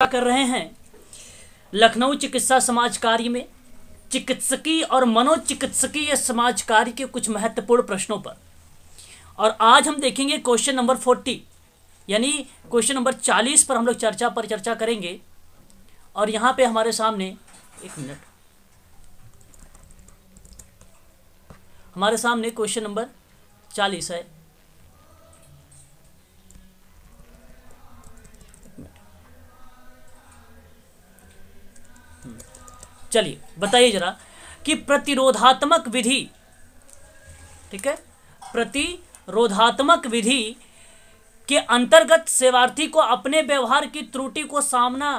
कर रहे हैं लखनऊ चिकित्सा समाज कार्य में चिकित्सकीय और मनोचिकित्सकीय समाज कार्य के कुछ महत्वपूर्ण प्रश्नों पर। और आज हम देखेंगे क्वेश्चन नंबर 40 यानी क्वेश्चन नंबर 40 पर हम लोग चर्चा करेंगे। और यहाँ पे हमारे सामने एक मिनट, हमारे सामने क्वेश्चन नंबर 40 है। चलिए बताइए जरा कि प्रतिरोधात्मक विधि, ठीक है, प्रतिरोधात्मक विधि के अंतर्गत सेवार्थी को अपने व्यवहार की त्रुटि को सामना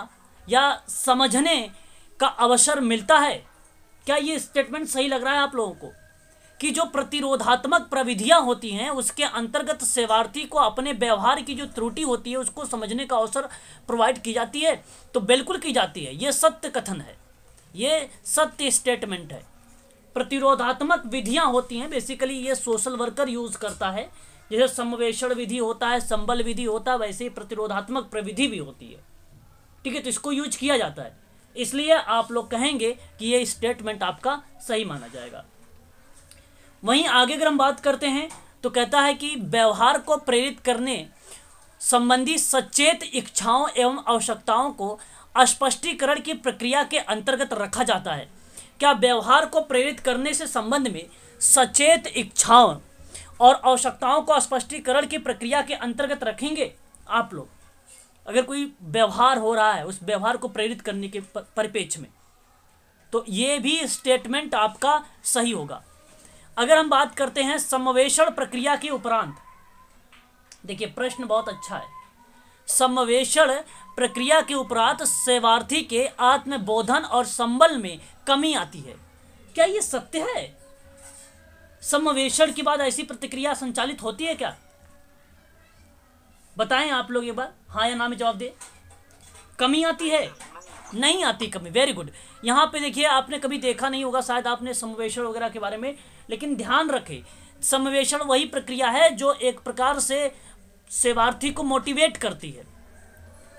या समझने का अवसर मिलता है। क्या ये स्टेटमेंट सही लग रहा है आप लोगों को कि जो प्रतिरोधात्मक प्रविधियां होती हैं उसके अंतर्गत सेवार्थी को अपने व्यवहार की जो त्रुटि होती है उसको समझने का अवसर प्रोवाइड की जाती है? तो बिल्कुल की जाती है। ये सत्य कथन है, ये सत्य स्टेटमेंट है। प्रतिरोधात्मक विधियां होती हैं, बेसिकली ये सोशल वर्कर यूज करता है। जैसे समवेषण विधि होता है, संबल विधि होता है, वैसे ही प्रतिरोधात्मक प्रविधि भी होती है। ठीक है, तो इसको यूज किया जाता है, इसलिए आप लोग कहेंगे कि ये स्टेटमेंट आपका सही माना जाएगा। वहीं आगे अगर हम बात करते हैं तो कहता है कि व्यवहार को प्रेरित करने संबंधी सचेत इच्छाओं एवं आवश्यकताओं को स्पष्टीकरण की प्रक्रिया के अंतर्गत रखा जाता है। क्या व्यवहार को प्रेरित करने से संबंध में सचेत इच्छाओं और आवश्यकताओं को स्पष्टीकरण की प्रक्रिया के अंतर्गत रखेंगे आप लोग? अगर कोई व्यवहार हो रहा है उस व्यवहार को प्रेरित करने के परिप्रेक्ष्य में, तो ये भी स्टेटमेंट आपका सही होगा। अगर हम बात करते हैं समवेषण प्रक्रिया के उपरांत, देखिए प्रश्न बहुत अच्छा है। समवेषण प्रक्रिया के उपरांत सेवार्थी के आत्मबोधन और संबल में कमी आती है। क्या ये सत्य है? समवेषण के बाद ऐसी प्रतिक्रिया संचालित होती है क्या? बताएं आप लोग एक बार, हाँ या ना में जवाब दे। कमी आती है? नहीं आती कमी। Very good. यहाँ पे देखिए, आपने कभी देखा नहीं होगा शायद आपने समवेषण वगैरह के बारे में, लेकिन ध्यान रखें समवेषण वही प्रक्रिया है जो एक प्रकार से सेवार्थी को मोटिवेट करती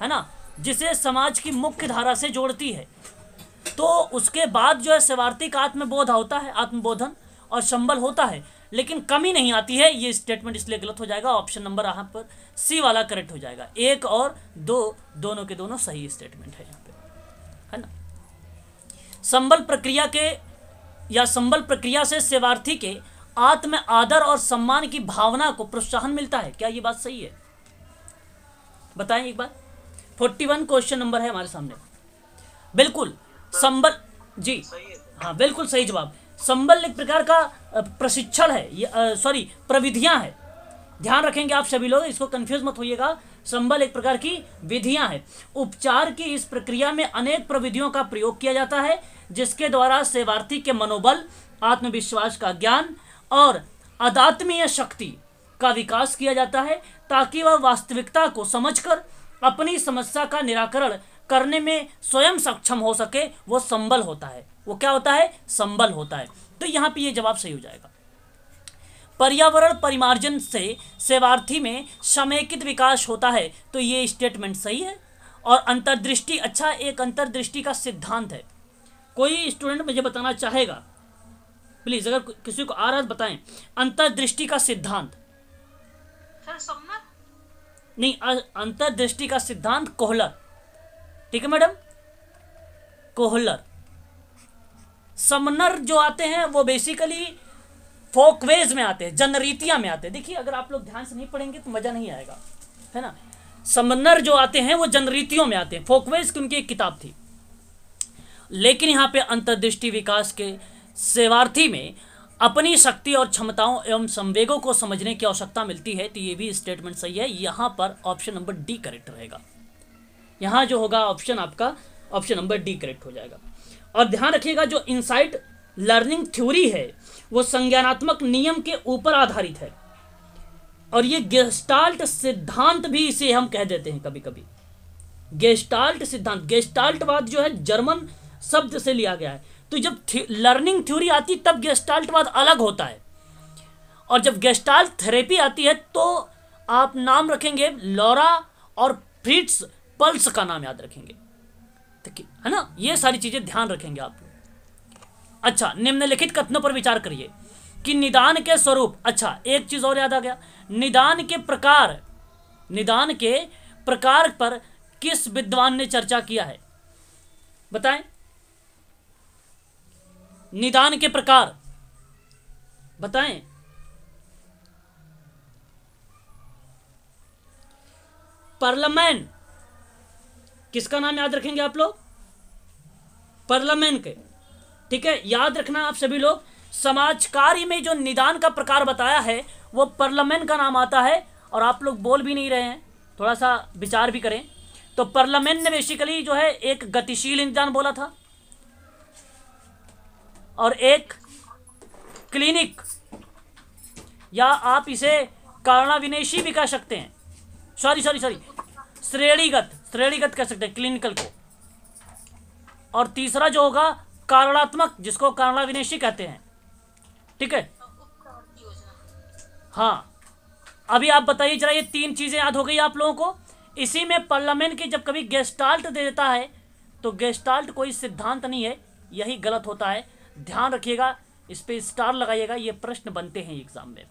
है ना, जिसे समाज की मुख्य धारा से जोड़ती है। तो उसके बाद जो है सेवार्थी का आत्मबोध होता है, आत्मबोधन और संबल होता है, लेकिन कमी नहीं आती है। ये स्टेटमेंट इसलिए गलत हो जाएगा। ऑप्शन नंबर यहाँ पर सी वाला करेक्ट हो जाएगा। 1 और 2 दोनों के दोनों सही स्टेटमेंट है यहाँ पे, है ना। संबल प्रक्रिया के या संबल प्रक्रिया से सेवार्थी के आत्म आदर और सम्मान की भावना को प्रोत्साहन मिलता है। क्या ये बात सही है? बताएं एक बार। 41 क्वेश्चन नंबर है हमारे सामने। बिल्कुल संबल, जी हाँ बिल्कुल सही जवाब। संबल एक प्रकार का प्रशिक्षण है, ये सॉरी प्रविधियां है। ध्यान रखेंगे आप सभी लोग, इसको कंफ्यूज मत होइएगा। संबल एक प्रकार की विधियां है। उपचार की इस प्रक्रिया में अनेक प्रविधियों का प्रयोग किया जाता है जिसके द्वारा सेवार्थी के मनोबल, आत्मविश्वास का ज्ञान और अदात्मीय शक्ति का विकास किया जाता है ताकि वह वास्तविकता को समझकर अपनी समस्या का निराकरण करने में स्वयं सक्षम हो सके। वो संबल होता है। वो क्या होता है? संबल होता है। तो यहाँ पे ये जवाब सही हो जाएगा। पर्यावरण परिमार्जन से सेवार्थी में समेकित विकास होता है। तो ये स्टेटमेंट सही है। और अंतर्दृष्टि, अच्छा एक अंतर्दृष्टि का सिद्धांत है। कोई स्टूडेंट मुझे बताना चाहेगा प्लीज, अगर किसी को आ रहा है बताएं। अंतर्दृष्टि का सिद्धांत नहीं, अंतर्दृष्टि का सिद्धांत कोहलर, ठीक है मैडम, कोहलर। समनर जो आते हैं वो बेसिकली फोकवेज में आते हैं, जनरीतियां में आते हैं। देखिए अगर आप लोग ध्यान से नहीं पढ़ेंगे तो मजा नहीं आएगा, है ना। समनर जो आते हैं वो जनरीतियों में आते हैं। फोकवेज की उनकी एक किताब थी। लेकिन यहाँ पे अंतर्दृष्टि विकास के सेवार्थी में अपनी शक्ति और क्षमताओं एवं संवेगों को समझने की आवश्यकता मिलती है। तो ये भी स्टेटमेंट सही है। यहाँ पर ऑप्शन नंबर डी करेक्ट रहेगा। यहाँ जो होगा ऑप्शन आपका ऑप्शन नंबर डी करेक्ट हो जाएगा। और ध्यान रखिएगा जो इनसाइट लर्निंग थ्योरी है वो संज्ञानात्मक नियम के ऊपर आधारित है। और ये गेस्टाल्ट सिद्धांत भी इसे हम कह देते हैं कभी कभी। गेस्टाल्ट सिद्धांत, गेस्टाल्टवाद जो है जर्मन शब्द से लिया गया है। तो जब लर्निंग थ्योरी आती तब गेस्टाल्टवाद अलग होता है, और जब गेस्टाल्ट थेरेपी आती है तो आप नाम रखेंगे लॉरा और फ्रिट्स पल्स का नाम याद रखेंगे, ठीक है ना, ये सारी चीजें ध्यान रखेंगे आप। अच्छा, निम्नलिखित कथनों पर विचार करिए कि निदान के स्वरूप, अच्छा एक चीज और याद आ गया, निदान के प्रकार पर किस विद्वान ने चर्चा किया है, बताएं। निदान के प्रकार बताएं। पार्लियामेंट, किसका नाम याद रखेंगे आप लोग, पार्लियामेंट के, ठीक है, याद रखना आप सभी लोग। समाज कार्य में जो निदान का प्रकार बताया है वो पार्लियामेंट का नाम आता है, और आप लोग बोल भी नहीं रहे हैं, थोड़ा सा विचार भी करें। तो पार्लियामेंट ने बेसिकली जो है एक गतिशील निदान बोला था, और एक क्लिनिक, या आप इसे कारणाविनेशी भी कह सकते हैं, सॉरी श्रेणीगत कह सकते हैं क्लिनिकल को, और तीसरा जो होगा कारणात्मक, जिसको कारणाविनेशी कहते हैं, ठीक है। हाँ, अभी आप बताइए जरा, ये तीन चीजें याद हो गई आप लोगों को। इसी में पार्लियामेंट की जब कभी गेस्टाल्ट दे देता है तो गेस्टाल्ट कोई सिद्धांत नहीं है, यही गलत होता है, ध्यान रखिएगा, इस पे स्टार लगाइएगा, ये प्रश्न बनते हैं एग्जाम में,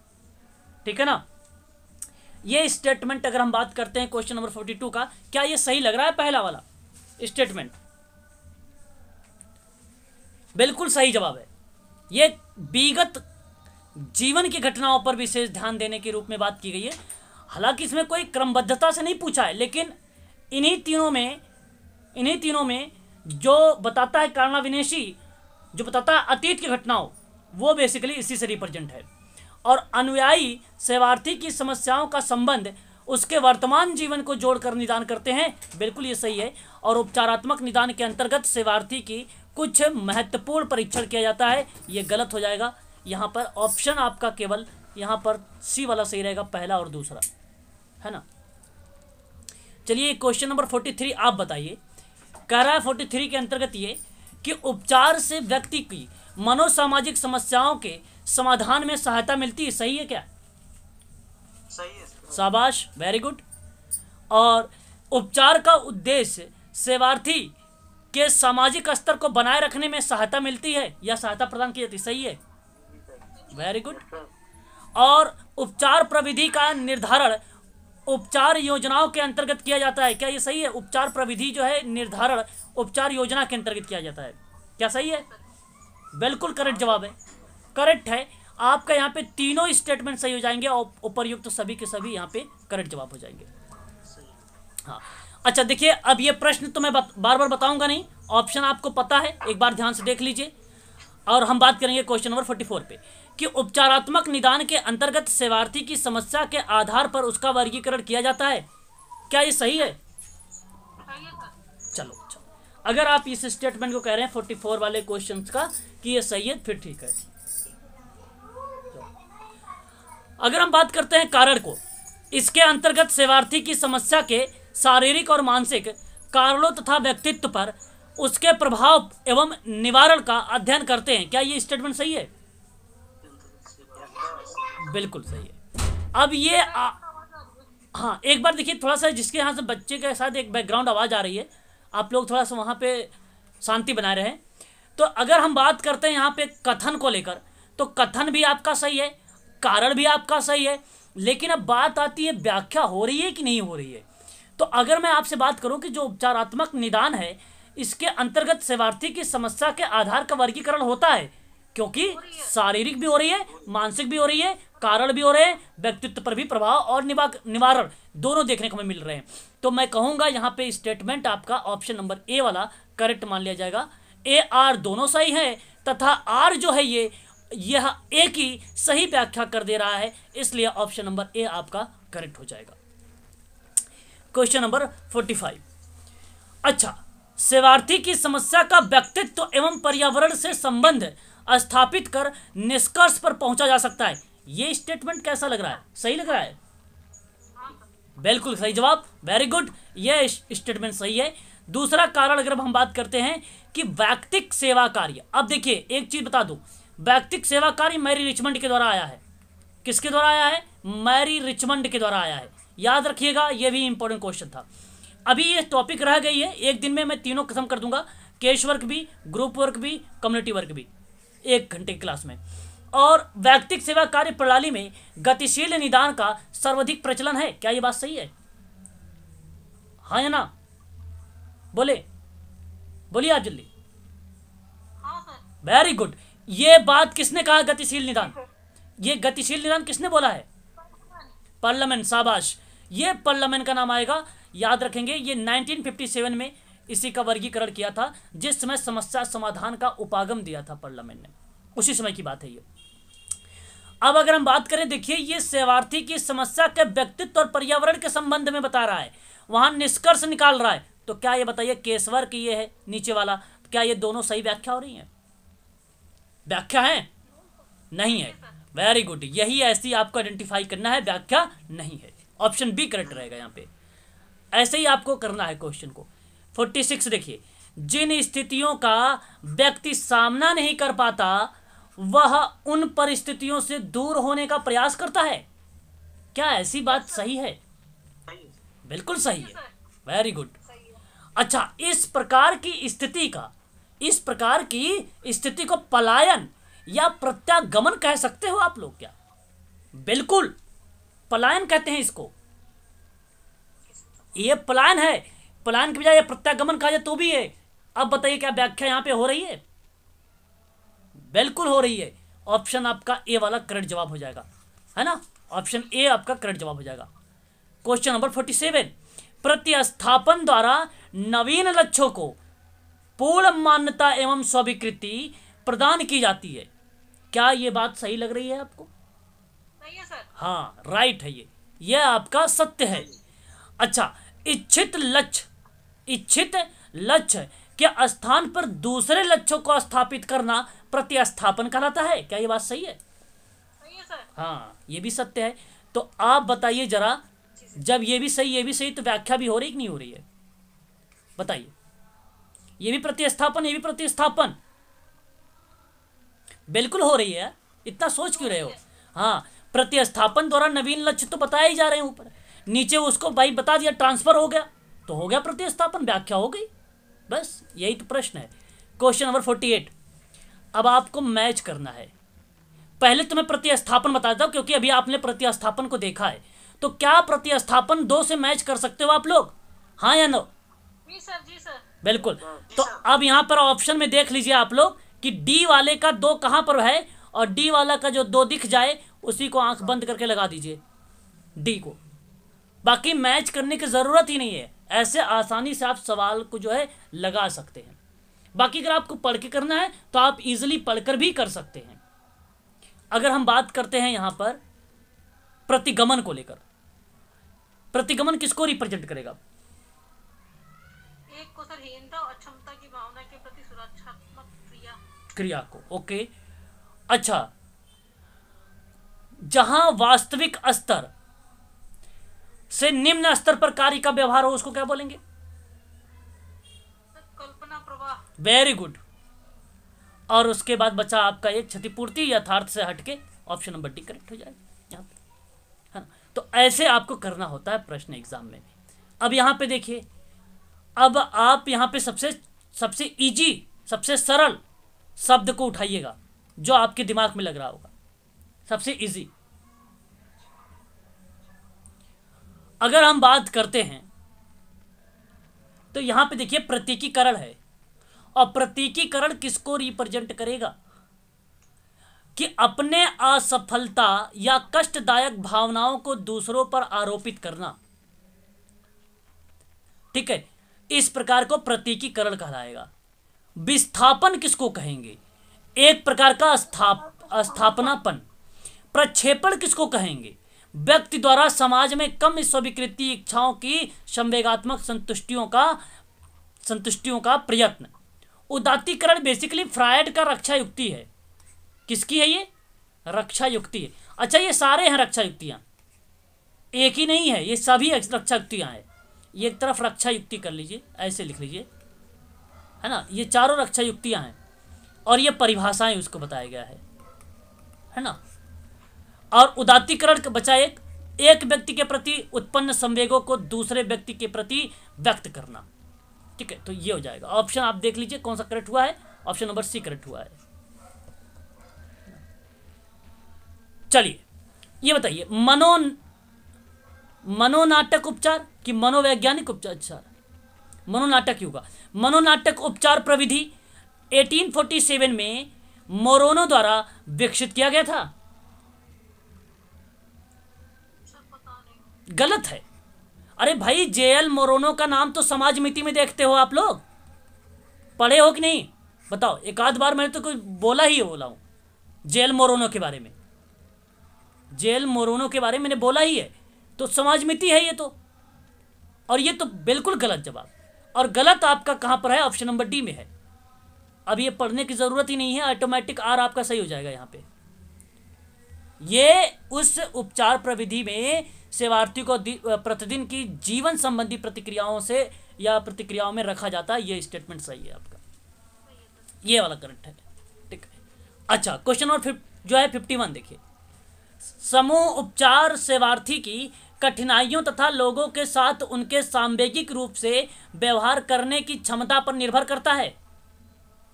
ठीक है ना। ये स्टेटमेंट अगर हम बात करते हैं क्वेश्चन नंबर 42 का, क्या ये सही लग रहा है पहला वाला स्टेटमेंट? बिल्कुल सही जवाब है। ये विगत जीवन की घटनाओं पर विशेष ध्यान देने के रूप में बात की गई है। हालांकि इसमें कोई क्रमबद्धता से नहीं पूछा है, लेकिन इन्हीं तीनों में जो बताता है कारणाविनेशी, जो बताता है अतीत की घटनाओं, वो बेसिकली इसी से रिप्रेजेंट है। और अनुयायी सेवार्थी की समस्याओं का संबंध उसके वर्तमान जीवन को जोड़कर निदान करते हैं, बिल्कुल ये सही है। और उपचारात्मक निदान के अंतर्गत सेवार्थी की कुछ महत्वपूर्ण परीक्षण किया जाता है, ये गलत हो जाएगा। यहाँ पर ऑप्शन आपका केवल यहाँ पर सी वाला सही रहेगा, पहला और दूसरा, है ना। चलिए क्वेश्चन नंबर 43 आप बताइए। कह रहा है 43 के अंतर्गत ये कि उपचार से व्यक्ति की मनोसामाजिक समस्याओं के समाधान में सहायता मिलती है, सही है क्या? सही है। शाबाश, वेरी गुड। और उपचार का उद्देश्य सेवार्थी के सामाजिक स्तर को बनाए रखने में सहायता मिलती है या सहायता प्रदान की जाती है, सही है, वेरी गुड। और उपचार प्रविधि का निर्धारण उपचार योजनाओं के अंतर्गत किया जाता है, क्या ये सही है? उपचार प्रविधि जो है निर्धारण उपचार योजना के अंतर्गत किया जाता है, क्या सही है? बिल्कुल करेक्ट जवाब है, करेक्ट है। आपका यहाँ पे तीनों स्टेटमेंट सही हो जाएंगे और उपर्युक्त तो सभी के सभी यहाँ पे करेक्ट जवाब हो जाएंगे। हाँ, अच्छा देखिए, अब ये प्रश्न तो मैं बार बार बताऊंगा नहीं, ऑप्शन आपको पता है, एक बार ध्यान से देख लीजिए। और हम बात करेंगे क्वेश्चन नंबर 44 पे कि उपचारात्मक निदान के अंतर्गत सेवार्थी की समस्या के आधार पर उसका वर्गीकरण किया जाता है, क्या ये सही है? चलो, अगर आप इस स्टेटमेंट को कह रहे हैं 44 वाले क्वेश्चन का कि ये सही है, फिर ठीक है। अगर हम बात करते हैं कारण को, इसके अंतर्गत सेवार्थी की समस्या के शारीरिक और मानसिक कारणों तथा व्यक्तित्व पर उसके प्रभाव एवं निवारण का अध्ययन करते हैं, क्या ये स्टेटमेंट सही है? बिल्कुल सही है। अब ये हाँ, एक बार देखिए थोड़ा सा, जिसके यहाँ से बच्चे के साथ एक बैकग्राउंड आवाज़ आ रही है, आप लोग थोड़ा सा वहाँ पे शांति बनाए रहें। तो अगर हम बात करते हैं यहाँ पे कथन को लेकर, तो कथन भी आपका सही है, कारण भी आपका सही है, लेकिन अब बात आती है व्याख्या हो रही है कि नहीं हो रही है। तो अगर मैं आपसे बात करूं कि जो उपचारात्मक निदान है, इसके अंतर्गत सेवार्थी की समस्या के आधार का वर्गीकरण होता है, क्योंकि शारीरिक भी हो रही है, मानसिक भी हो रही है, कारण भी हो रहे हैं, व्यक्तित्व पर भी प्रभाव और निवारण दोनों देखने को हमें मिल रहे हैं। तो मैं कहूंगा यहाँ पे स्टेटमेंट आपका ऑप्शन नंबर ए वाला करेक्ट मान लिया जाएगा। ए आर दोनों सही है, तथा आर जो है यह ए की सही व्याख्या कर दे रहा है, इसलिए ऑप्शन नंबर ए आपका करेक्ट हो जाएगा। Question number 45। अच्छा, सेवार्थी की समस्या का व्यक्तित्व एवं पर्यावरण से संबंध स्थापित कर निष्कर्ष पर पहुंचा जा सकता है, ये स्टेटमेंट कैसा लग रहा है? सही लग रहा है? बिल्कुल सही जवाब, वेरी गुड, यह स्टेटमेंट सही है। दूसरा कारण अगर हम बात करते हैं कि वैयक्तिक सेवा कार्य, अब देखिए एक चीज बता दूं, वैयक्तिक सेवा कार्य मैरी रिचमंड के द्वारा आया है। किसके द्वारा आया है? मैरी रिचमंड के द्वारा आया है, याद रखिएगा, यह भी इंपॉर्टेंट क्वेश्चन था। अभी ये टॉपिक रह गई है, एक दिन में मैं तीनों खत्म कर दूंगा, केस वर्क भी, ग्रुप वर्क भी, कम्युनिटी वर्क भी, 1 घंटे की क्लास में। और वैयक्तिक सेवा कार्य प्रणाली में गतिशील निदान का सर्वाधिक प्रचलन है, क्या ये बात सही है? हाँ या ना? बोले, बोलिए आप जल्दी। हाँ सर। Very good. ये बात किसने कहा, गतिशील निदान? ये गतिशील निदान किसने बोला है? पार्लियामेंट, शाबाश। ये पार्लियामेंट का नाम आएगा, याद रखेंगे। ये 1957 में इसी का वर्गीकरण किया था, जिस समय समस्या समाधान का उपागम दिया था पार्लियामेंट ने, उसी समय की बात है ये। अब अगर हम बात करें, देखिए ये सेवार्थी की समस्या के व्यक्तित्व और पर्यावरण के संबंध में बता रहा है, वहां निष्कर्ष निकाल रहा है। तो क्या ये बताइए, केसवर की ये है नीचे वाला, क्या ये दोनों सही व्याख्या हो रही है? व्याख्या है? नहीं है। वेरी गुड, यही ऐसी आपको आइडेंटिफाई करना है, व्याख्या नहीं है। ऑप्शन बी करेक्ट रहेगा यहाँ पे। ऐसे ही आपको करना है क्वेश्चन को। 46 देखिए, जिन स्थितियों का व्यक्ति सामना नहीं कर पाता वह उन परिस्थितियों से दूर होने का प्रयास करता है। क्या ऐसी बात सही है? सही है सर। बिल्कुल सही है। Very good. सही है। अच्छा, इस प्रकार की स्थिति को पलायन या प्रत्यागमन कह सकते हो आप लोग क्या? बिल्कुल, पलायन कहते हैं इसको। ये पलायन है, पलायन की बजाय ये प्रत्यागमन कहा जाए तो भी है। अब बताइए क्या व्याख्या यहां पे हो रही है? बिल्कुल हो रही है। ऑप्शन आपका ए वाला करेक्ट जवाब हो जाएगा, है ना? ऑप्शन ए आपका करेक्ट जवाब हो जाएगा। क्वेश्चन नंबर 47, प्रतिस्थापन द्वारा नवीन लक्ष्यों को पूर्ण मान्यता एवं स्वीकृति प्रदान की जाती है। क्या ये बात सही लग रही है आपको? सही है सर। हाँ, राइट है ये आपका सत्य है। अच्छा, इच्छित लक्ष्य के स्थान पर दूसरे लक्ष्यों को स्थापित करना प्रतिस्थापन कहलाता है। क्या ये बात सही है? सही है सर। हाँ, ये भी सत्य है। तो आप बताइए जरा, जब ये भी सही तो व्याख्या भी हो रही कि नहीं हो रही है? बताइए। ये भी प्रतिस्थापन, ये भी प्रतिस्थापन, बिल्कुल हो रही है। इतना सोच क्यों रहे हो? हाँ, प्रतिस्थापन द्वारा नवीन लक्ष्य तो बताए ही जा रहे हैं ऊपर, नीचे उसको भाई बता दिया ट्रांसफर हो गया तो हो गया प्रतिस्थापन, व्याख्या हो गई। बस यही तो प्रश्न है। क्वेश्चन नंबर 48, अब आपको मैच करना है। पहले तो मैं प्रतिस्थापन बता देता हूं, क्योंकि अभी आपने प्रतिस्थापन को देखा है। तो क्या प्रतिस्थापन 2 से मैच कर सकते हो आप लोग? हाँ या नो? जी सर। जी सर। बिल्कुल। तो अब यहां पर ऑप्शन में देख लीजिए आप लोग कि डी वाले का 2 कहां पर है, और डी वाला का जो 2 दिख जाए उसी को आंख बंद करके लगा दीजिए, डी को। बाकी मैच करने की जरूरत ही नहीं है, ऐसे आसानी से आप सवाल को जो है लगा सकते हैं। बाकी अगर आपको पढ़ के करना है तो आप इजीली पढ़कर भी कर सकते हैं। अगर हम बात करते हैं यहां पर प्रतिगमन को लेकर, प्रतिगमन किसको रिप्रेजेंट करेगा? एक को सर हीनता और अक्षमता की भावना के प्रति सुरक्षात्मक क्रिया को। ओके, अच्छा, जहां वास्तविक स्तर से निम्न स्तर पर कार्य का व्यवहार हो उसको क्या बोलेंगे? कल्पना प्रवाह। Very good. और उसके बाद बचा आपका एक क्षतिपूर्ति यथार्थ से हटके, ऑप्शन नंबर डी करेक्ट हो जाएगा यहाँ पे, है ना? तो ऐसे आपको करना होता है प्रश्न एग्जाम में भी। अब यहाँ पे देखिए, अब आप यहाँ पे सबसे इजी, सबसे सरल शब्द को उठाइएगा जो आपके दिमाग में लग रहा होगा, सबसे इजी। अगर हम बात करते हैं तो यहां पे देखिए प्रतीकीकरण है, और प्रतीकीकरण किसको रिप्रेजेंट करेगा? कि अपने असफलता या कष्टदायक भावनाओं को दूसरों पर आरोपित करना। ठीक है, इस प्रकार को प्रतीकीकरण कहलाएगा। विस्थापन किसको कहेंगे? एक प्रकार का स्थापनापन। प्रक्षेपण किसको कहेंगे? व्यक्ति द्वारा समाज में कम स्वीकृति इच्छाओं की संवेगात्मक संतुष्टियों का प्रयत्न। उदात्तीकरण बेसिकली फ्रायड का रक्षा युक्ति है। किसकी है ये? रक्षा युक्ति है। अच्छा, ये सारे हैं रक्षा युक्तियां, एक ही नहीं है, ये सभी रक्षा युक्तियां हैं। ये एक तरफ रक्षा युक्ति कर लीजिए, ऐसे लिख लीजिए, है ना? ये चारों रक्षा युक्तियां हैं और ये परिभाषाएं उसको बताया गया है ना? और उदात्तीकरण का बचा एक एक व्यक्ति के प्रति उत्पन्न संवेगों को दूसरे व्यक्ति के प्रति व्यक्त करना। ठीक है, तो ये हो जाएगा ऑप्शन। आप देख लीजिए कौन सा करेक्ट हुआ है, ऑप्शन नंबर सी करेक्ट हुआ है। चलिए ये बताइए, मनोनाटक उपचार कि मनोवैज्ञानिक उपचार? मनोनाटक ही होगा। मनोनाटक उपचार प्रविधि 1847 में मोरोनो द्वारा विकसित किया गया था। सर पता नहीं। गलत है। अरे भाई, जेएल मोरोनो का नाम तो समाज मिति में देखते हो आप लोग, पढ़े हो कि नहीं बताओ? एक आध बार मैंने तो कुछ बोला हूं जेएल मोरोनो के बारे में, जेएल मोरोनो के बारे में मैंने बोला ही है, तो समाज मिति है ये तो। और ये तो बिल्कुल गलत जवाब, और गलत आपका कहां पर है? ऑप्शन नंबर डी में है। अब ये पढ़ने की जरूरत ही नहीं है, ऑटोमेटिक आर आपका सही हो जाएगा यहाँ पे। ये उस उपचार प्रविधि में सेवार्थी को प्रतिदिन की जीवन संबंधी प्रतिक्रियाओं से या प्रतिक्रियाओं में रखा जाता है। ये स्टेटमेंट सही है आपका, ये वाला करेक्ट है। ठीक है, अच्छा क्वेश्चन नंबर जो है 51 देखिए। समूह उपचार सेवार्थी की कठिनाइयों तथा लोगों के साथ उनके सांवेगिक रूप से व्यवहार करने की क्षमता पर निर्भर करता है।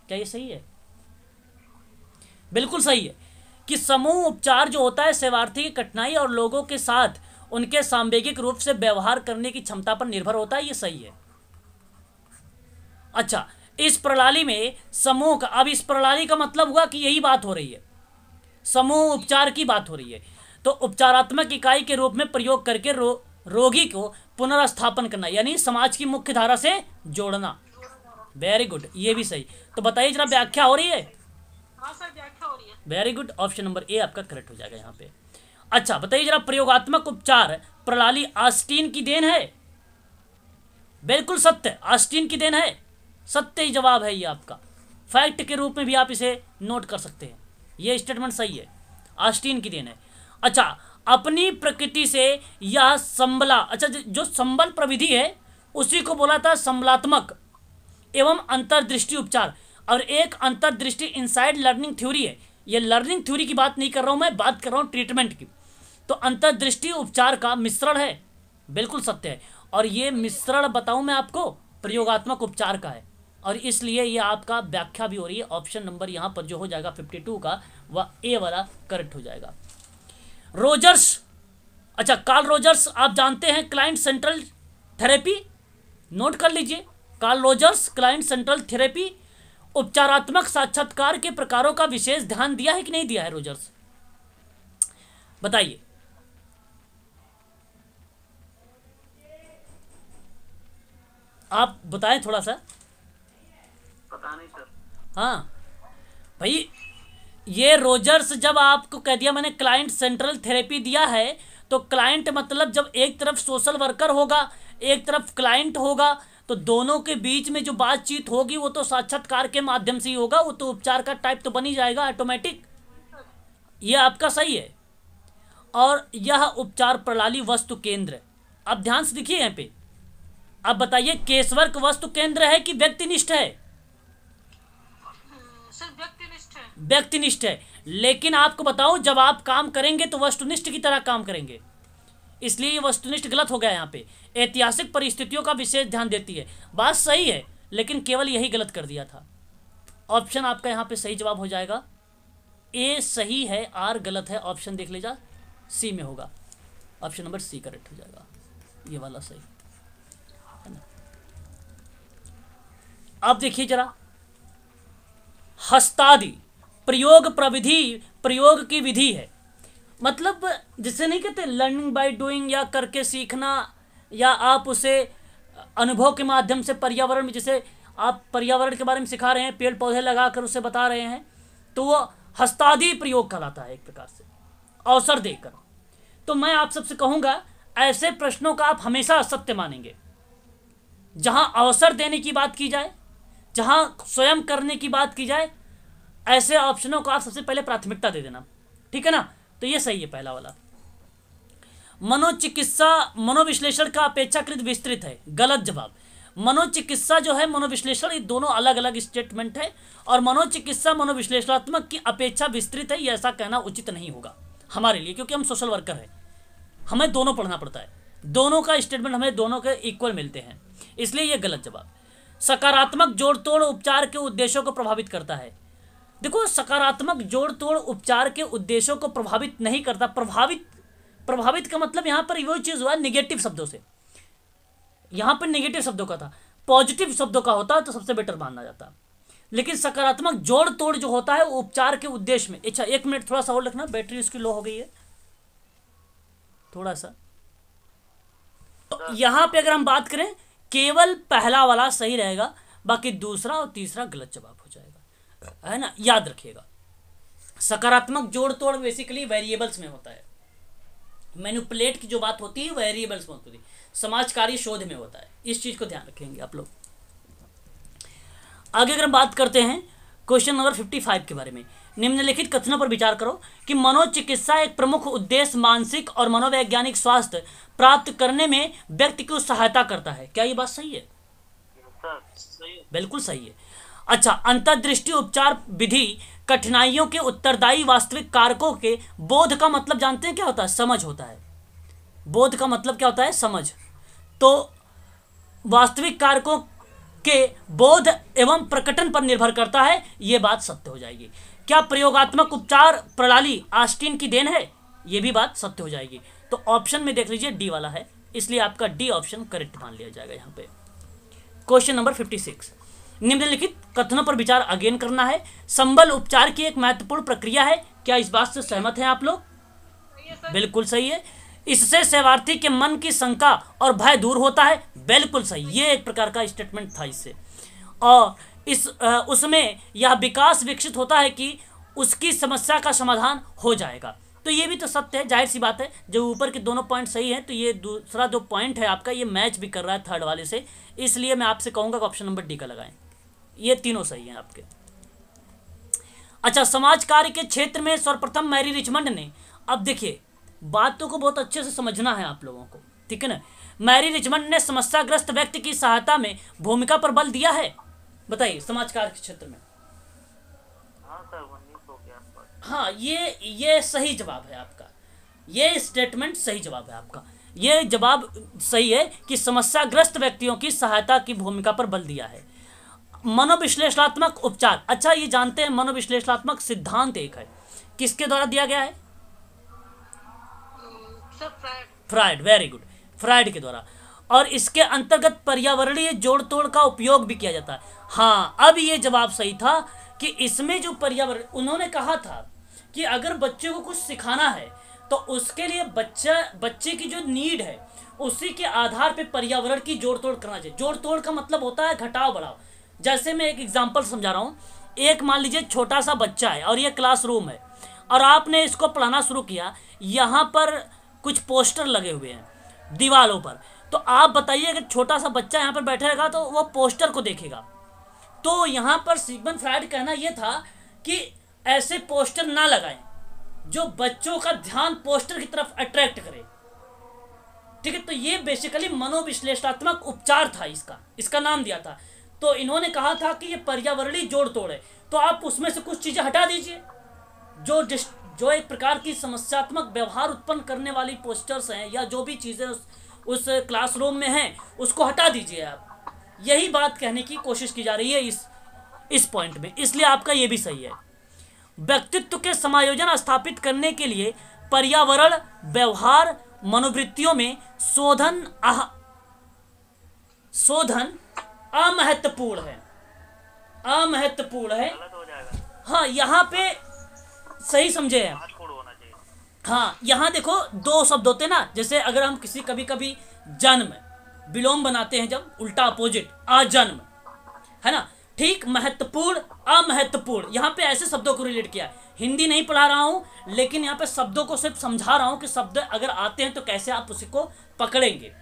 क्या ये सही है? बिल्कुल सही है कि समूह उपचार जो होता है सेवार्थी की कठिनाई और लोगों के साथ उनके सांवेगिक रूप से व्यवहार करने की क्षमता पर निर्भर होता है। ये सही है। अच्छा, इस प्रणाली में समूह का, अब इस प्रणाली का मतलब हुआ कि यही बात हो रही है, समूह उपचार की बात हो रही है। तो उपचारात्मक इकाई के रूप में प्रयोग करके रोगी को पुनर्स्थापन करना, यानी समाज की मुख्य धारा से जोड़ना। वेरी गुड, ये भी सही। तो बताइए जरा, व्याख्या हो रही है? हाँ सर, व्याख्या हो रही है। Very good, option number A आपका करेक्ट हो जाएगा यहाँ पे। अच्छा बताइए जरा, प्रयोगात्मक उपचार प्रणाली ऑस्टिन की देन है? बिल्कुल सत्य, ऑस्टिन की देन है, सत्य ही जवाब है ये आपका। फैक्ट के रूप में भी आप इसे नोट कर सकते हैं, ये स्टेटमेंट सही है, ऑस्टिन की देन है। अच्छा, अपनी प्रकृति से यह संबला, अच्छा जो संबल प्रविधि है उसी को बोला था संबलात्मक एवं अंतर्दृष्टि उपचार। और एक अंतर्दृष्टि इनसाइड लर्निंग थ्योरी है। ये लर्निंग थ्योरी की बात नहीं कर रहा हूं मैं, बात कर रहा हूं ट्रीटमेंट की। तो अंतर्दृष्टि उपचार का मिश्रण है, बिल्कुल सत्य है। और ये मिश्रण बताऊं मैं आपको, प्रयोगात्मक उपचार का है, और इसलिए ये आपका व्याख्या भी हो रही है। ऑप्शन नंबर यहाँ पर जो हो जाएगा 52 का, वह ए वाला करेक्ट हो जाएगा। रोजर्स, अच्छा कार्ल रोजर्स आप जानते हैं, क्लाइंट सेंट्रल थेरेपी, नोट कर लीजिए। Carl Rogers client central therapy उपचारात्मक साक्षात्कार के प्रकारों का विशेष ध्यान दिया है कि नहीं दिया है रोजर्स? बताइए। आप बताएं थोड़ा सा। पता नहीं सर। हाँ भाई, ये रोजर्स जब आपको कह दिया मैंने क्लाइंट सेंट्रल थेरेपी दिया है, तो क्लाइंट मतलब जब एक तरफ सोशल वर्कर होगा, एक तरफ क्लाइंट होगा, तो दोनों के बीच में जो बातचीत होगी वो तो साक्षात्कार के माध्यम से ही होगा, वो तो उपचार का टाइप तो बन ही जाएगा ऑटोमेटिक। ये आपका सही है। और यह उपचार प्रणाली वस्तु केंद्र है। अब ध्यान से देखिए यहाँ पे, अब बताइए केसवर्क वस्तु केंद्र है कि व्यक्तिनिष्ठ है? सर व्यक्तिनिष्ठ है। व्यक्तिनिष्ठ है, लेकिन आपको बताऊं जब आप काम करेंगे तो वस्तुनिष्ठ की तरह काम करेंगे, इसलिए ये वस्तुनिष्ठ गलत हो गया यहाँ पे। ऐतिहासिक परिस्थितियों का विशेष ध्यान देती है, बात सही है, लेकिन केवल यही गलत कर दिया था। ऑप्शन आपका यहाँ पे सही जवाब हो जाएगा। ए सही है, आर गलत है। ऑप्शन देख लीजिए, सी में होगा, ऑप्शन नंबर सी करेक्ट हो जाएगा, ये वाला सही है ना। अब देखिए जरा, हस्तादि प्रयोग प्रविधि, प्रयोग की विधि है, मतलब जिसे नहीं कहते लर्निंग बाय डूइंग, या करके सीखना, या आप उसे अनुभव के माध्यम से पर्यावरण में, जैसे आप पर्यावरण के बारे में सिखा रहे हैं, पेड़ पौधे लगाकर उसे बता रहे हैं, तो वो हस्तादि प्रयोग कहलाता है एक प्रकार से, अवसर देकर। तो मैं आप सबसे कहूँगा, ऐसे प्रश्नों का आप हमेशा सत्य मानेंगे। जहाँ अवसर देने की बात की जाए, जहाँ स्वयं करने की बात की जाए, ऐसे ऑप्शनों को आप सबसे पहले प्राथमिकता दे देना, ठीक है ना। तो ये सही है पहला वाला। मनोचिकित्सा मनोविश्लेषण का अपेक्षाकृत विस्तृत है, गलत जवाब। मनोचिकित्सा जो है, मनोविश्लेषण, ये दोनों अलग अलग स्टेटमेंट है, और मनोचिकित्सा मनोविश्लेषणात्मक की अपेक्षा विस्तृत है, ये ऐसा कहना उचित नहीं होगा हमारे लिए, क्योंकि हम सोशल वर्कर हैं। हमें दोनों पढ़ना पड़ता है, दोनों का स्टेटमेंट हमें दोनों के इक्वल मिलते हैं, इसलिए ये गलत जवाब। सकारात्मक जोड़ तोड़ उपचार के उद्देश्यों को प्रभावित करता है। देखो, सकारात्मक जोड़ तोड़ उपचार के उद्देश्यों को प्रभावित नहीं करता। प्रभावित का मतलब यहाँ पर वो चीज़ हुआ निगेटिव शब्दों से, यहाँ पर नेगेटिव शब्दों का था, पॉजिटिव शब्दों का होता तो सबसे बेटर माना जाता। लेकिन सकारात्मक जोड़ तोड़ जो होता है वो उपचार के उद्देश्य में। अच्छा, 1 मिनट थोड़ा सा और रखना, बैटरी उसकी लो हो गई है थोड़ा सा। तो यहाँ पे अगर हम बात करें, केवल पहला वाला सही रहेगा, बाकी दूसरा और तीसरा गलत जवाब हो जाएगा, है ना, याद रखिएगा। सकारात्मक जोड़ तोड़ बेसिकली वेरिएबल्स में होता है, मैनिपुलेट की जो बात होती है वेरिएबल्स में होती है, समाजकारी शोध में होता है। इस चीज को ध्यान रखेंगे आप लोग। आगे अगर हम बात करते हैं क्वेश्चन नंबर 55 के बारे में, निम्नलिखित कथनों पर विचार करो कि मनोचिकित्सा एक प्रमुख उद्देश्य मानसिक और मनोवैज्ञानिक स्वास्थ्य प्राप्त करने में व्यक्ति को सहायता करता है। क्या ये बात सही है? बिल्कुल सही है। अच्छा, अंतर्दृष्टि उपचार विधि कठिनाइयों के उत्तरदायी वास्तविक कारकों के बोध का मतलब जानते हैं क्या होता है? समझ होता है। बोध का मतलब क्या होता है? समझ। तो वास्तविक कारकों के बोध एवं प्रकटन पर निर्भर करता है, यह बात सत्य हो जाएगी। क्या प्रयोगात्मक उपचार प्रणाली ऑस्टिन की देन है? यह भी बात सत्य हो जाएगी। तो ऑप्शन में देख लीजिए डी वाला है, इसलिए आपका डी ऑप्शन करेक्ट मान लिया जाएगा यहाँ पे। क्वेश्चन नंबर 56, निम्नलिखित कथनों पर विचार अगेन करना है। संबल उपचार की एक महत्वपूर्ण प्रक्रिया है। क्या इस बात से सहमत हैं आप लोग? बिल्कुल सही है। इससे सेवार्थी के मन की शंका और भय दूर होता है। बिल्कुल सही, ये एक प्रकार का स्टेटमेंट था इससे। और उसमें यह विकास विकसित होता है कि उसकी समस्या का समाधान हो जाएगा। तो ये भी तो सत्य है, जाहिर सी बात है। जब ऊपर के दोनों पॉइंट सही हैं तो ये दूसरा जो पॉइंट है आपका, ये मैच भी कर रहा है थर्ड वाले से, इसलिए मैं आपसे कहूँगा कि ऑप्शन नंबर डी का लगाएं। ये तीनों सही हैं आपके। अच्छा, समाज कार्य के क्षेत्र में सर्वप्रथम मैरी रिचमंड ने, अब देखिए बातों को बहुत अच्छे से समझना है आप लोगों को, ठीक है ना। मैरी रिचमंड ने समस्याग्रस्त व्यक्ति की सहायता में भूमिका पर बल दिया है। बताइए, समाज कार्य के क्षेत्र में। हाँ सर, 1900 के आसपास। हाँ, ये सही जवाब है आपका, ये स्टेटमेंट सही जवाब है आपका। ये जवाब सही है कि समस्याग्रस्त व्यक्तियों की सहायता की भूमिका पर बल दिया है। मनोविश्लेषणात्मक उपचार, अच्छा ये जानते हैं मनोविश्लेषणात्मक सिद्धांत एक है, किसके द्वारा दिया गया है? फ्रायड, वेरी गुड, फ्रायड के द्वारा। और इसके अंतर्गत पर्यावरणीय जोड़ तोड़ का उपयोग भी किया जाता है। हाँ, अब ये जवाब सही था कि इसमें जो पर्यावरण, उन्होंने कहा था कि अगर बच्चे को कुछ सिखाना है तो उसके लिए बच्चे की जो नीड है उसी के आधार पे पर्यावरण की जोड़ तोड़ करना चाहिए। जोड़ तोड़ का मतलब होता है घटाव बढ़ाव। जैसे मैं एक एग्जाम्पल समझा रहा हूँ, एक मान लीजिए छोटा सा बच्चा है और ये क्लासरूम है और आपने इसको पढ़ाना शुरू किया, यहाँ पर कुछ पोस्टर लगे हुए हैं दीवारों पर, तो आप बताइए अगर छोटा सा बच्चा यहाँ पर बैठेगा तो वो पोस्टर को देखेगा। तो यहाँ पर सिगमंड फ्रायड कहना यह था कि ऐसे पोस्टर ना लगाएं जो बच्चों का ध्यान पोस्टर की तरफ अट्रैक्ट करे, ठीक है। तो ये बेसिकली मनोविश्लेषणात्मक उपचार था, इसका नाम दिया था। तो इन्होंने कहा था कि ये पर्यावरणीय जोड़ तोड़ है, तो आप उसमें से कुछ चीजें हटा दीजिए जो एक प्रकार की समस्यात्मक व्यवहार उत्पन्न करने वाली पोस्टर्स हैं या जो भी चीजें उस क्लासरूम में हैं उसको हटा दीजिए आप। यही बात कहने की कोशिश की जा रही है इस पॉइंट में, इसलिए आपका ये भी सही है। व्यक्तित्व के समायोजन स्थापित करने के लिए पर्यावरण व्यवहार मनोवृत्तियों में शोधन अमहत्वपूर्ण है। गलत हो जाएगा। हाँ, यहाँ पे सही समझे हैं। होना चाहिए। हाँ, यहाँ देखो दो शब्द होते हैं ना, जैसे अगर हम कभी कभी जन्म विलोम बनाते हैं, जब उल्टा अपोजिट अजन्म, है ना, ठीक। महत्वपूर्ण अमहत्वपूर्ण, यहाँ पे ऐसे शब्दों को रिलेट किया है। हिंदी नहीं पढ़ा रहा हूँ, लेकिन यहाँ पे शब्दों को सिर्फ समझा रहा हूँ कि शब्द अगर आते हैं तो कैसे आप उसी को पकड़ेंगे।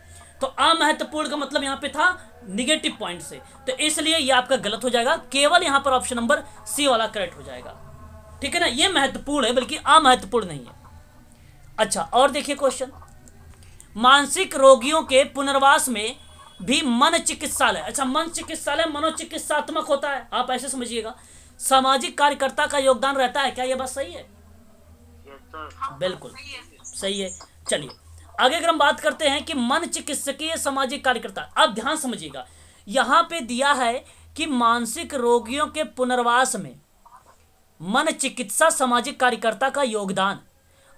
तो अमहत्वपूर्ण का मतलब यहाँ पे था निगेटिव पॉइंट से, तो इसलिए ये आपका गलत हो जाएगा। केवल यहाँ पर ऑप्शन नंबर सी वाला करेक्ट हो जाएगा, ठीक है ना। ये महत्वपूर्ण है बल्कि अमहत्वपूर्ण नहीं है। अच्छा, और देखिए क्वेश्चन, मानसिक रोगियों के पुनर्वास में भी मन चिकित्सालय, अच्छा मन चिकित्सालय मनोचिकित्सात्मक होता है, आप ऐसे समझिएगा। सामाजिक कार्यकर्ता का योगदान रहता है। क्या यह बात सही है? Yes sir. बिल्कुल सही है। चलिए आगे अगर हम बात करते हैं कि मन चिकित्सकीय सामाजिक कार्यकर्ता, अब ध्यान समझिएगा, यहां पे दिया है कि मानसिक रोगियों के पुनर्वास में मन चिकित्सा सामाजिक कार्यकर्ता का योगदान।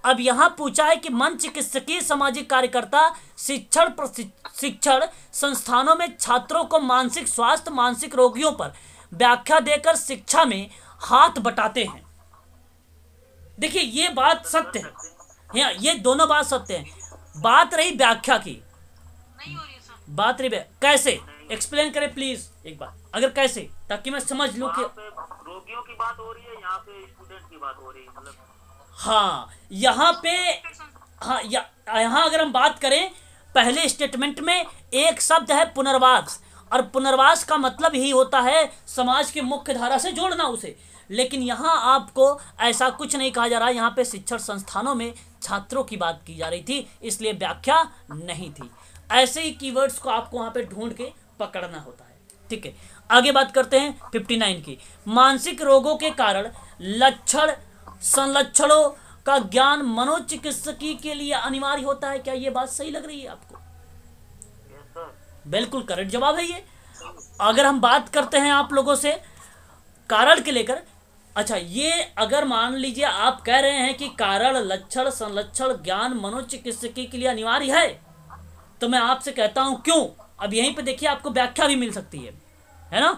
अब यहां पूछा है कि मन चिकित्सकीय सामाजिक कार्यकर्ता शिक्षण संस्थानों में छात्रों को मानसिक स्वास्थ्य, मानसिक रोगियों पर व्याख्या देकर शिक्षा में हाथ बटाते हैं। देखिए ये बात सत्य है, ये दोनों बात सत्य है। बात रही व्याख्या की, नहीं हो रही है सर। बात रही कैसे, एक्सप्लेन करें प्लीज एक बार, अगर कैसे, ताकि मैं समझ लूं कि वहाँ पे रोगियों की बात हो रही है, यहाँ पे स्टूडेंट की बात हो रही है, मतलब हाँ यहाँ पे, हाँ यहाँ अगर हम बात करें पहले स्टेटमेंट में एक शब्द है पुनर्वास, और पुनर्वास का मतलब ही होता है समाज की मुख्य धारा से जोड़ना उसे। लेकिन यहाँ आपको ऐसा कुछ नहीं कहा जा रहा, यहाँ पे शिक्षण संस्थानों में छात्रों की बात की जा रही थी, इसलिए व्याख्या नहीं थी। ऐसे ही कीवर्ड्स को आपको वहाँ पे ढूंढ के पकड़ना होता है, ठीक है। आगे बात करते हैं 59 की। मानसिक रोगों के कारण लक्षण संलक्षणों का ज्ञान मनोचिकित्सकी के लिए अनिवार्य होता है। क्या ये बात सही लग रही है आपको? Yes sir. बिल्कुल करेक्ट जवाब है ये। अगर हम बात करते हैं आप लोगों से कारण के लेकर, अच्छा ये अगर मान लीजिए आप कह रहे हैं कि कारण, लक्षण, संलक्षण ज्ञान मनोचिकित्सकी के लिए अनिवार्य है, तो मैं आपसे कहता हूं क्यों। अब यहीं पे देखिए आपको व्याख्या भी मिल सकती है ना।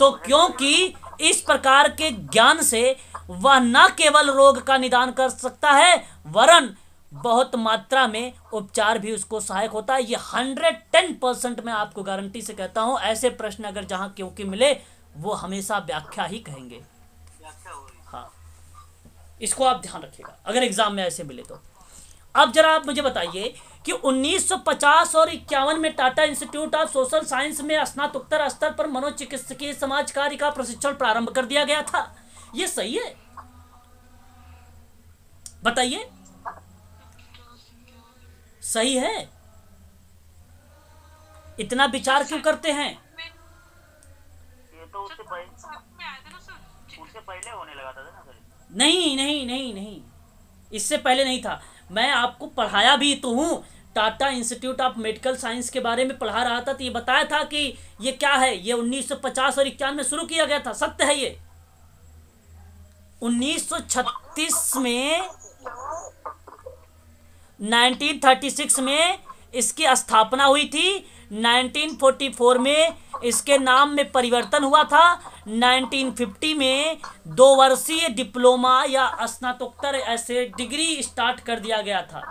तो क्योंकि इस प्रकार के ज्ञान से वह न केवल रोग का निदान कर सकता है, वरन बहुत मात्रा में उपचार भी उसको सहायक होता है। ये 110% मैं आपको गारंटी से कहता हूं। ऐसे प्रश्न अगर जहां क्योंकि मिले वो हमेशा व्याख्या ही कहेंगे। व्याख्या हो रही है। हाँ, इसको आप ध्यान रखिएगा अगर एग्जाम में ऐसे मिले तो। अब जरा आप मुझे बताइए कि 1950 और 51 में Tata institute of social science में स्नातकोत्तर स्तर पर मनोचिकित्सकीय समाज कार्य का प्रशिक्षण प्रारंभ कर दिया गया था। ये सही है? बताइए, सही है? इतना विचार क्यों करते हैं? ये तो उससे पहले में आए थे ना सर। उससे पहले होने लगा था ना सर। नहीं नहीं नहीं नहीं, इससे पहले नहीं था। मैं आपको पढ़ाया भी तो हूँ, Tata institute of medical science के बारे में पढ़ा रहा था, तो ये बताया था कि ये क्या है, ये 1950 और 51 में शुरू किया गया था। सत्य है ये। 1936 में, 1936 में इसकी स्थापना हुई थी। 1944 में इसके नाम में परिवर्तन हुआ था। 1950 में 2 वर्षीय डिप्लोमा या स्नातकोत्तर ऐसे डिग्री स्टार्ट कर दिया गया था।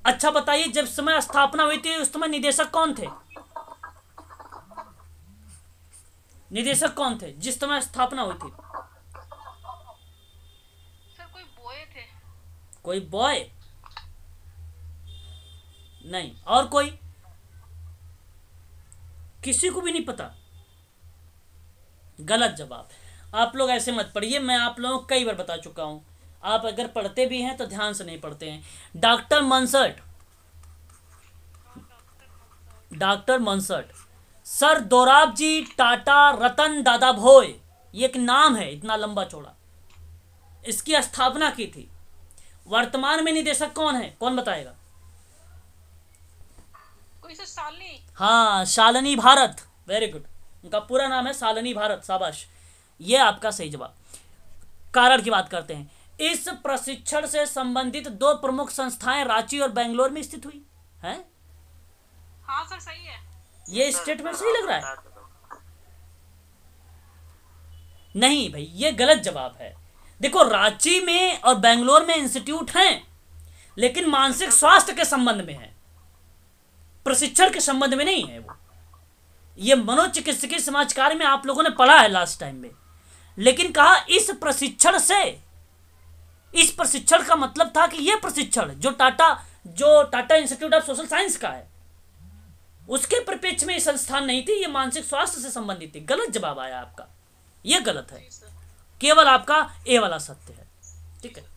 अच्छा बताइए, जब समय स्थापना हुई थी उस समय निदेशक कौन थे? निदेशक कौन थे जिस समय स्थापना हुई थी? सर कोई बोए थे। कोई बॉय नहीं, और कोई? किसी को भी नहीं पता? गलत जवाब। आप लोग ऐसे मत पढ़िए, मैं आप लोगों को कई बार बता चुका हूं। आप अगर पढ़ते भी हैं तो ध्यान से नहीं पढ़ते हैं। डॉक्टर मनसर्ट, डॉक्टर मनसर्ट, सर दोराबजी टाटा रतन दादाभोय, ये एक नाम है इतना लंबा चौड़ा, इसकी स्थापना की थी। वर्तमान में निदेशक कौन है, कौन बताएगा? कोई सर सालनी। हाँ, शालिनी भारत, वेरी गुड। उनका पूरा नाम है शालिनी भारत, शाबाश, ये आपका सही जवाब। कारण की बात करते हैं। इस प्रशिक्षण से संबंधित 2 प्रमुख संस्थाएं रांची और बेंगलोर में स्थित हुई हैं। हाँ सर सही है। ये स्टेटमेंट सही लग रहा है? नहीं भाई, ये गलत जवाब है। देखो, रांची में और बेंगलोर में इंस्टीट्यूट हैं, लेकिन मानसिक स्वास्थ्य के संबंध में है, प्रशिक्षण के संबंध में नहीं है वो। ये मनोचिकित्सकीय समाज कार्य में आप लोगों ने पढ़ा है लास्ट टाइम में, लेकिन कहा इस प्रशिक्षण से, इस प्रशिक्षण का मतलब था कि ये प्रशिक्षण जो Tata institute of social science का है, उसके परिप्रेक्ष्य में ये संस्थान नहीं थी, ये मानसिक स्वास्थ्य से संबंधित थी। गलत जवाब आया आपका, ये गलत है। केवल आपका ए वाला सत्य है, ठीक है।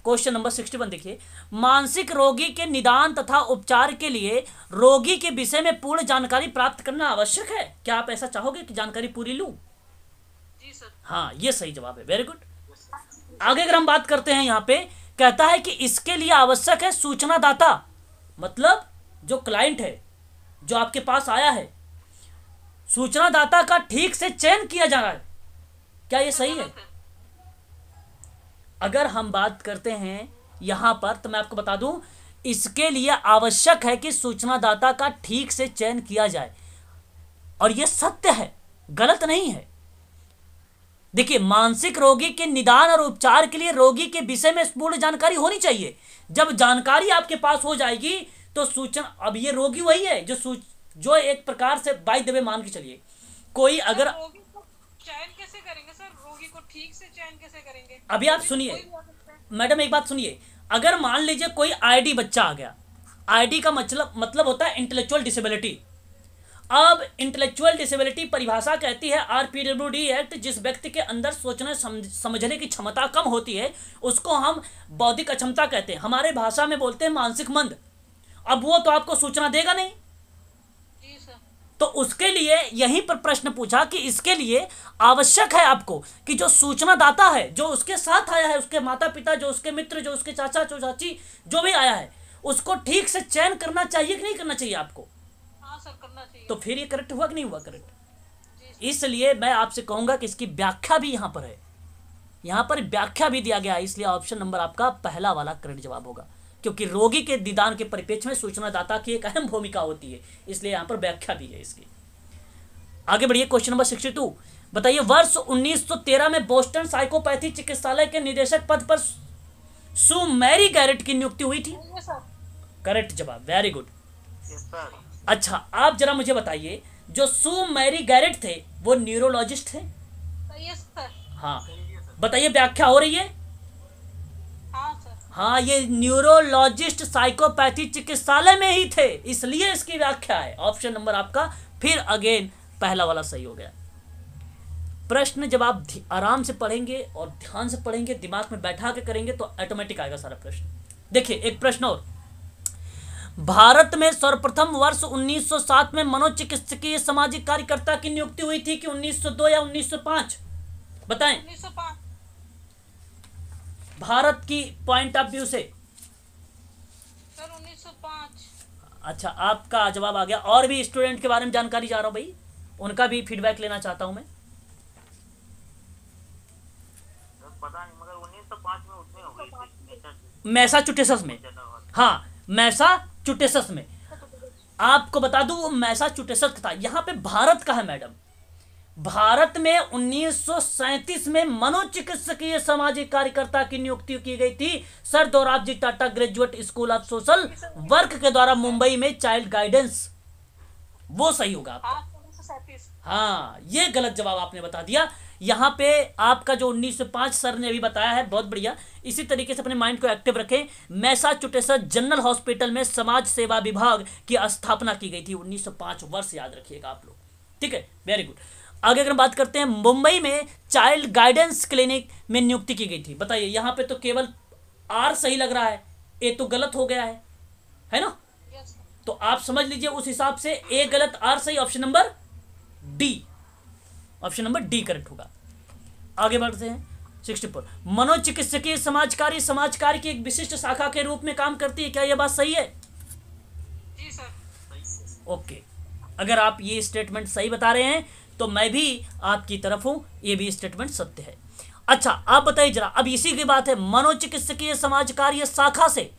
क्वेश्चन नंबर 61 देखिए। मानसिक रोगी के निदान तथा उपचार के लिए रोगी के विषय में पूर्ण जानकारी प्राप्त करना आवश्यक है। क्या आप ऐसा चाहोगे कि जानकारी पूरी लूं? जी सर। हाँ, ये सही जवाब है, वेरी गुड। आगे अगर हम बात करते हैं यहाँ पे, कहता है कि इसके लिए आवश्यक है सूचनादाता, मतलब जो क्लाइंट है, जो आपके पास आया है, सूचनादाता का ठीक से चयन किया जा रहा है। क्या ये सही है? अगर हम बात करते हैं यहां पर, तो मैं आपको बता दूं, इसके लिए आवश्यक है कि सूचनादाता का ठीक से चयन किया जाए, और यह सत्य है, गलत नहीं है। देखिए, मानसिक रोगी के निदान और उपचार के लिए रोगी के विषय में पूर्ण जानकारी होनी चाहिए। जब जानकारी आपके पास हो जाएगी तो सूचना, अब ये रोगी वही है जो एक प्रकार से बाय द वे मान के चलिए, कोई अगर रोगी को चयन कैसे करेंगे सर? रोगी को ठीक से चयन कैसे करेंगे? अभी आप सुनिए मैडम, एक बात सुनिए। अगर मान लीजिए कोई आईडी बच्चा आ गया, आईडी का मतलब होता है इंटेलेक्चुअल डिसेबिलिटी। अब इंटेलेक्चुअल डिसेबिलिटी परिभाषा कहती है आरपीडब्ल्यूडी एक्ट, जिस व्यक्ति के अंदर सोचने समझने की क्षमता कम होती है उसको हम बौद्धिक अक्षमता कहते हैं, हमारे भाषा में बोलते हैं मानसिक मंद। अब वो तो आपको सूचना देगा नहीं, जी सर। तो उसके लिए यहीं पर प्रश्न पूछा कि इसके लिए आवश्यक है आपको कि जो सूचनादाता है, जो उसके साथ आया है, उसके माता पिता, जो उसके मित्र, जो उसके चाचा चाची, जो भी आया है, उसको ठीक से चयन करना चाहिए कि नहीं करना चाहिए आपको? हाँ सर, करना चाहिए। तो फिर ये करेक्ट हुआ कि नहीं हुआ करेक्ट? इसलिए मैं आपसे कहूंगा कि इसकी व्याख्या भी यहां पर है, यहां पर व्याख्या भी दिया गया है, इसलिए ऑप्शन नंबर आपका पहला वाला करेक्ट जवाब होगा, क्योंकि रोगी के निदान के परिप्रेक्ष्य में सूचनादाता की एक अहम भूमिका होती है, इसलिए यहां पर व्याख्या भी है इसकी। आगे बढ़िए, क्वेश्चन नंबर 62 बताइए, वर्ष 1913 में बोस्टन साइकोपैथी चिकित्सालय के निदेशक पद पर सु मैरी गैरेट की नियुक्ति हुई थी। करेक्ट जवाब, वेरी गुड। अच्छा, आप जरा मुझे बताइए, जो सु मैरी गैरेट थे वो न्यूरोलॉजिस्ट थे? हाँ, बताइए, व्याख्या हो रही है? हाँ सर। हाँ, ये न्यूरोलॉजिस्ट साइकोपैथी चिकित्सालय में ही थे, इसलिए इसकी व्याख्या है। ऑप्शन नंबर आपका फिर अगेन पहला वाला सही हो गया। प्रश्न जब आप आराम से पढ़ेंगे और ध्यान से पढ़ेंगे, दिमाग में बैठा के करेंगे तो ऑटोमेटिक आएगा सारा प्रश्न। देखिए, एक प्रश्न और, भारत में सर्वप्रथम वर्ष 1907 में मनोचिकित्सकीय सामाजिक कार्यकर्ता की नियुक्ति हुई थी कि 1902 या 1905? बताएं 1905। भारत की पॉइंट ऑफ व्यू से। सर 1905। अच्छा, आपका जवाब आ गया। और भी स्टूडेंट के बारे में जानकारी जा रहा हूं भाई, उनका भी फीडबैक लेना चाहता हूं मैं। पता नहीं, मगर 1905 में उसमें हो गई थी मैसाचुसेट्स में। हाँ, मैसाचुसेट्स में। आपको बता दूं, वो मैसाचुसेट्स था, यहाँ पे भारत का है मैडम। भारत में 1937 में मनोचिकित्सकीय सामाजिक कार्यकर्ता की नियुक्ति की गई थी sir Dorabji Tata graduate school of social work के द्वारा मुंबई में चाइल्ड गाइडेंस। वो सही होगा आपका। हाँ, ये गलत जवाब आपने बता दिया। यहाँ पे आपका जो 1905 सर ने अभी बताया है, बहुत बढ़िया। इसी तरीके से अपने माइंड को एक्टिव रखें। मैसाचुसेट्स जनरल हॉस्पिटल में समाज सेवा विभाग की स्थापना की गई थी 1905, वर्ष याद रखिएगा आप लोग, ठीक है, वेरी गुड। आगे अगर हम बात करते हैं, मुंबई में चाइल्ड गाइडेंस क्लिनिक में नियुक्ति की गई थी। बताइए, यहाँ पे तो केवल आर सही लग रहा है, ए तो गलत हो गया है ना? तो आप समझ लीजिए उस हिसाब से ए गलत, आर सही, option number D, option number D correct होगा। आगे बढ़ते हैं 64, मनोचिकित्सकीय समाजकार्य की एक विशिष्ट शाखा के रूप में काम करती है। क्या यह बात सही है? जी सर। ओके, अगर आप ये स्टेटमेंट सही बता रहे हैं तो मैं भी आपकी तरफ हूं, ये भी स्टेटमेंट सत्य है। अच्छा, आप बताइए जरा, अब इसी की बात है, मनोचिकित्सकीय समाजकार्य शाखा से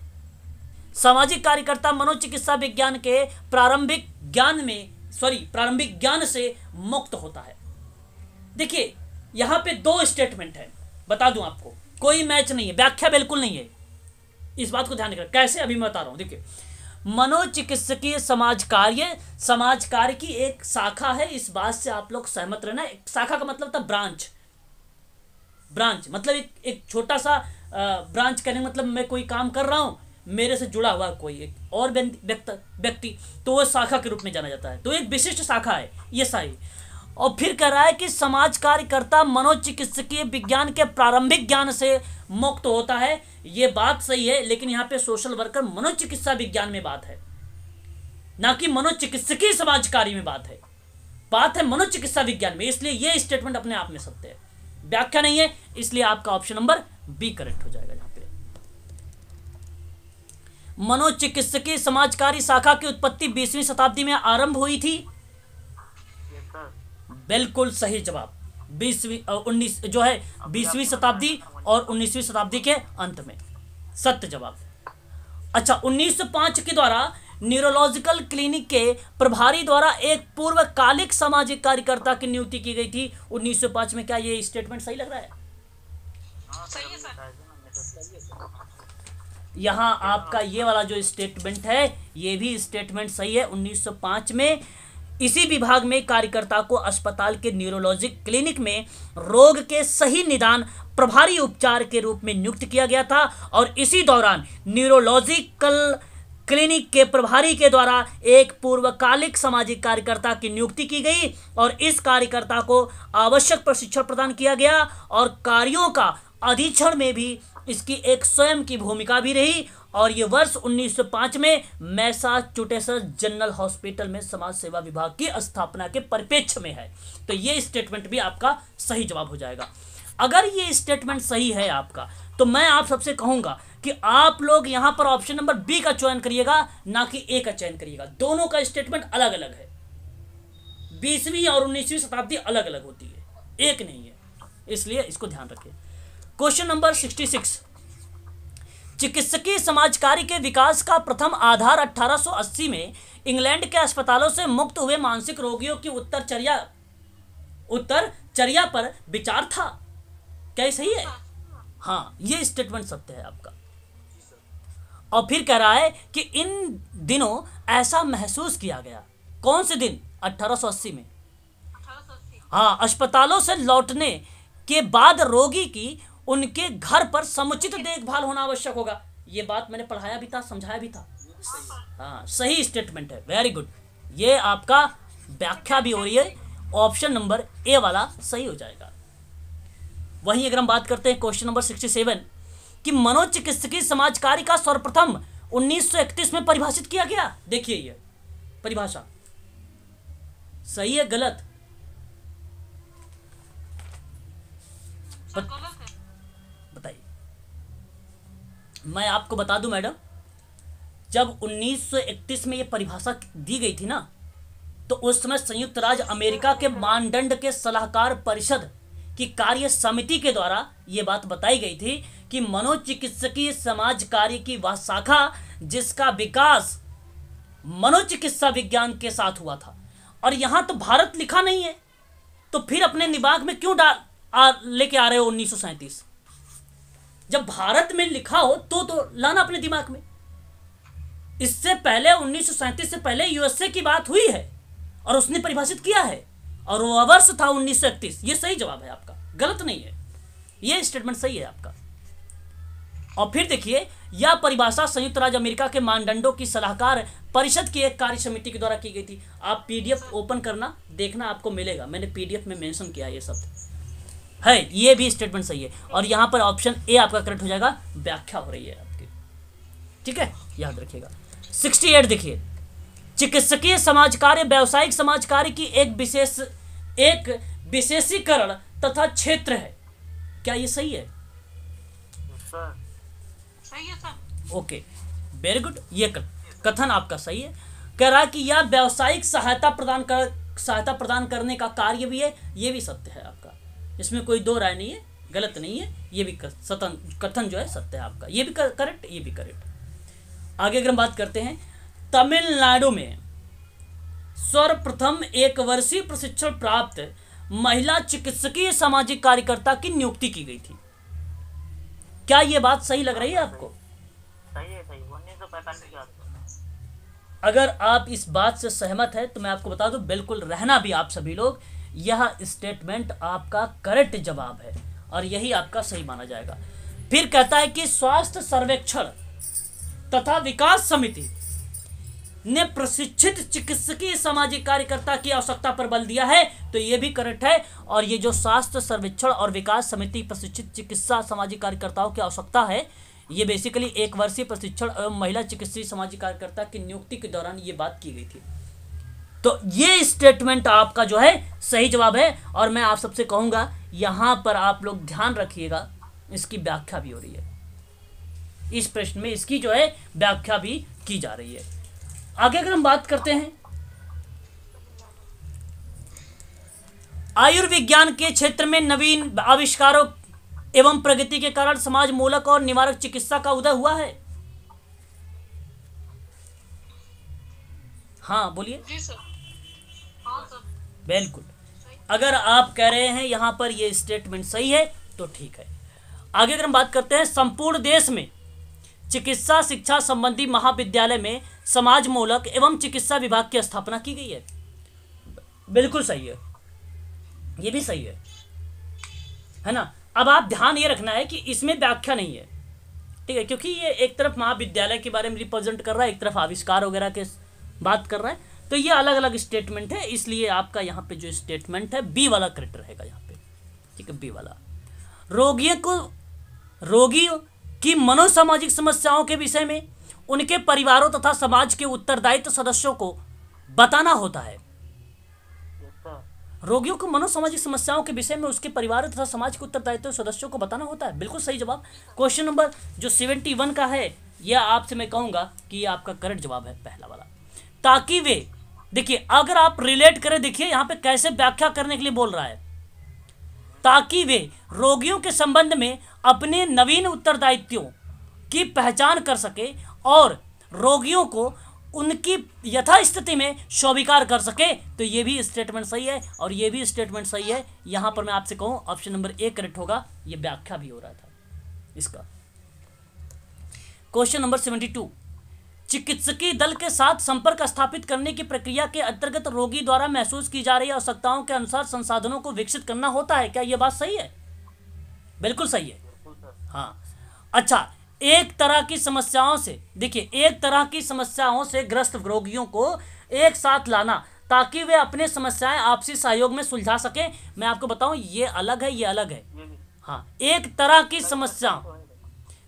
सामाजिक कार्यकर्ता मनोचिकित्सा विज्ञान के प्रारंभिक ज्ञान से मुक्त होता है। देखिए, यहां पे दो स्टेटमेंट है, बता दूं आपको, कोई मैच नहीं है, व्याख्या बिल्कुल नहीं है, इस बात को ध्यान रखना। कैसे, अभी मैं बता रहा हूं। देखिए, मनोचिकित्सकीय समाज कार्य की एक शाखा है, इस बात से आप लोग सहमत रहना। शाखा का मतलब था ब्रांच मतलब एक छोटा सा ब्रांच करने मतलब मैं कोई काम कर रहा हूं, मेरे से जुड़ा हुआ कोई एक और व्यक्ति, तो वो शाखा के रूप में जाना जाता है, तो एक विशिष्ट शाखा है ये सही। और फिर कह रहा है कि समाज कार्यकर्ता मनोचिकित्सकीय विज्ञान के प्रारंभिक ज्ञान से मुक्त होता है, ये बात सही है, लेकिन यहाँ पे सोशल वर्कर मनोचिकित्सा विज्ञान में बात है, ना कि मनोचिकित्सकीय समाजकारी में बात है मनोचिकित्सा विज्ञान में, इसलिए ये स्टेटमेंट अपने आप में सत्य है, व्याख्या नहीं है, इसलिए आपका ऑप्शन नंबर बी करेक्ट हो जाएगा यहाँ पे। मनोचिकित्सकीय समाजकारी शाखा की उत्पत्ति 20वीं शताब्दी में आरंभ हुई थी। Yes sir. बिल्कुल सही जवाब। 19 जो है 20वीं शताब्दी और 19वीं शताब्दी के अंत में, सत्य जवाब। अच्छा, 1905 के द्वारा न्यूरोलॉजिकल क्लिनिक के प्रभारी द्वारा एक पूर्वकालिक सामाजिक कार्यकर्ता की नियुक्ति की गई थी 1905 में। क्या ये स्टेटमेंट सही लग रहा है? हाँ सही है सर। सही है सर। यहाँ आपका ये वाला जो स्टेटमेंट है ये भी स्टेटमेंट सही है। 1905 में इसी विभाग में कार्यकर्ता को अस्पताल के न्यूरोलॉजिक क्लिनिक में रोग के सही निदान प्रभारी उपचार के रूप में नियुक्त किया गया था और इसी दौरान न्यूरोलॉजिकल क्लिनिक के प्रभारी के द्वारा एक पूर्वकालिक सामाजिक कार्यकर्ता की नियुक्ति की गई और इस कार्यकर्ता को आवश्यक प्रशिक्षण प्रदान किया गया और कार्यों का अधीक्षण में भी इसकी एक स्वयं की भूमिका भी रही और ये वर्ष 1905 में मैसाचुसेट्स जनरल हॉस्पिटल में समाज सेवा विभाग की स्थापना के परिप्रेक्ष्य में है। तो ये स्टेटमेंट भी आपका सही जवाब हो जाएगा। अगर ये स्टेटमेंट सही है आपका, तो मैं आप सबसे कहूंगा कि आप लोग यहां पर ऑप्शन नंबर बी का चयन करिएगा, ना कि ए का चयन करिएगा। दोनों का स्टेटमेंट अलग अलग है। 20वीं और 19वीं शताब्दी अलग अलग होती है, एक नहीं है, इसलिए इसको ध्यान रखें। क्वेश्चन नंबर 66, चिकित्सकीय समाजकारी के विकास का प्रथम आधार 1880 में इंग्लैंड के अस्पतालों से मुक्त हुए मानसिक रोगियों की उत्तरचर्या पर विचार था। क्या ये सही है? हाँ, ये स्टेटमेंट सत्य है आपका। और फिर कह रहा है कि इन दिनों ऐसा महसूस किया गया। कौन से दिन? 1880 में। 1880। हाँ, अस्पतालों से लौटने के बाद रोगी की उनके घर पर समुचित देखभाल होना आवश्यक होगा। ये बात मैंने पढ़ाया भी था, समझाया भी था। हाँ, सही स्टेटमेंट है, वेरी गुड। ये आपका व्याख्या भी हो रही है, ऑप्शन नंबर ए वाला सही हो जाएगा। वहीं अगर हम बात करते हैं क्वेश्चन नंबर 67 कि मनोचिकित्सकीय समाजकारी का सर्वप्रथम 1931 में परिभाषित किया गया। देखिए ये परिभाषा सही है गलत? सर गलत है। बताइए। मैं आपको बता दूं मैडम, जब 1931 में ये परिभाषा दी गई थी ना, तो उस समय संयुक्त राज्य अमेरिका के मानदंड के सलाहकार परिषद की कार्य समिति के द्वारा ये बात बताई गई थी कि मनोचिकित्सकीय समाज कार्य की वह शाखा जिसका विकास मनोचिकित्सा विज्ञान के साथ हुआ था। और यहां तो भारत लिखा नहीं है, तो फिर अपने दिमाग में क्यों लेके आ रहे हो 1937? जब भारत में लिखा हो तो लाना अपने दिमाग में। इससे पहले 1937 से पहले यूएसए की बात हुई है और उसने परिभाषित किया है और वो वर्ष था 1931। ये सही जवाब है आपका, गलत नहीं है, ये स्टेटमेंट सही है आपका। और फिर देखिए, यह परिभाषा संयुक्त राज्य अमेरिका के मानदंडों की सलाहकार परिषद की एक कार्य समिति के द्वारा की गई थी। आप पीडीएफ ओपन करना, देखना, आपको मिलेगा। मैंने पीडीएफ में मेंशन किया है, ये सब है। ये भी स्टेटमेंट सही है और यहां पर ऑप्शन ए आपका करेक्ट हो जाएगा, व्याख्या हो रही है आपकी। ठीक है, याद रखिएगा। 68 देखिए, चिकित्सकीय समाज कार्य व्यावसायिक समाज कार्य की एक विशेषीकरण तथा क्षेत्र है। क्या ये सही है? सर सही है सर। Okay, very good. ये कथन आपका सही है। कह रहा है कि यह व्यावसायिक सहायता प्रदान करने का कार्य भी है। ये भी सत्य है आपका, इसमें कोई दो राय नहीं है, गलत नहीं है। ये भी कथन जो है सत्य है आपका। ये भी करेक्ट, ये भी करेक्ट। आगे अगर हम बात करते हैं, तमिलनाडु में सर्वप्रथम 1 वर्षीय प्रशिक्षण प्राप्त महिला चिकित्सकीय सामाजिक कार्यकर्ता की नियुक्ति की गई थी। क्या यह बात सही लग रही है आपको? सही है, सही। 1945 के आसपास। अगर आप इस बात से सहमत है तो मैं आपको बता दूं, बिल्कुल रहना भी आप सभी लोग, यह स्टेटमेंट आपका करेक्ट जवाब है और यही आपका सही माना जाएगा। फिर कहता है कि स्वास्थ्य सर्वेक्षण तथा विकास समिति ने प्रशिक्षित चिकित्सकीय सामाजिक कार्यकर्ता की आवश्यकता पर बल दिया है, तो यह भी करेक्ट है। और ये जो स्वास्थ्य सर्वेक्षण और विकास समिति प्रशिक्षित चिकित्सा सामाजिक कार्यकर्ताओं की आवश्यकता है, ये बेसिकली 1 वर्षीय प्रशिक्षण एवं महिला चिकित्सीय सामाजिक कार्यकर्ता की नियुक्ति के दौरान ये बात की गई थी। तो ये स्टेटमेंट आपका जो है सही जवाब है। और मैं आप सबसे कहूंगा, यहां पर आप लोग ध्यान रखिएगा, इसकी व्याख्या भी हो रही है। इस प्रश्न में इसकी जो है व्याख्या भी की जा रही है। आगे अगर हम बात करते हैं, आयुर्विज्ञान के क्षेत्र में नवीन आविष्कारों एवं प्रगति के कारण समाज मूलक और निवारक चिकित्सा का उदय हुआ है। हाँ बोलिए। जी सर। हाँ सर। बिल्कुल, अगर आप कह रहे हैं यहां पर ये स्टेटमेंट सही है तो ठीक है। आगे अगर हम बात करते हैं, संपूर्ण देश में चिकित्सा शिक्षा संबंधी महाविद्यालय में समाज मूलक एवं चिकित्सा विभाग की स्थापना की गई है। बिल्कुल सही है, ये भी सही है ना। अब आप ध्यान ये रखना है कि इसमें व्याख्या नहीं है, ठीक है, क्योंकि ये एक तरफ महाविद्यालय के बारे में रिप्रेजेंट कर रहा है, एक तरफ आविष्कार वगैरह के बात कर रहा है, तो ये अलग अलग स्टेटमेंट है, इसलिए आपका यहाँ पे जो स्टेटमेंट है बी वाला करेक्ट रहेगा यहाँ पे, ठीक है, बी वाला। रोगियों की मनोसामाजिक समस्याओं के विषय में उनके परिवारों तथा समाज के उत्तरदायित्व सदस्यों को बताना होता है। रोगियों को मनोसामाजिक समस्याओं के विषय में उसके परिवार तथा समाज के उत्तरदायित्व सदस्यों को बताना होता है। बिल्कुल सही जवाब। क्वेश्चन नंबर जो 71 का है, यह आपसे मैं कहूंगा कि यह आपका करेक्ट जवाब है, पहला वाला। ताकि वे, देखिए अगर आप रिलेट करें, देखिए यहाँ पे कैसे व्याख्या करने के लिए बोल रहा है, ताकि वे रोगियों के संबंध में अपने नवीन उत्तरदायित्वों की पहचान कर सके और रोगियों को उनकी यथास्थिति में स्वीकार कर सके। तो ये भी स्टेटमेंट सही है और ये भी स्टेटमेंट सही है। यहां पर मैं आपसे कहूं ऑप्शन नंबर ए करेक्ट होगा, ये व्याख्या भी हो रहा था इसका। क्वेश्चन नंबर 72, चिकित्सकीय दल के साथ संपर्क स्थापित करने की प्रक्रिया के अंतर्गत रोगी द्वारा महसूस की जा रही आवश्यकताओं के अनुसार संसाधनों को विकसित करना होता है। क्या यह बात सही है? बिल्कुल सही है। हाँ, अच्छा, एक तरह की समस्याओं से, देखिए एक तरह की समस्याओं से ग्रस्त रोगियों को एक साथ लाना ताकि वे अपने समस्याएं आपसी सहयोग में सुलझा सके। मैं आपको बताऊं, ये अलग है, ये अलग है। हाँ, एक तरह की समस्या,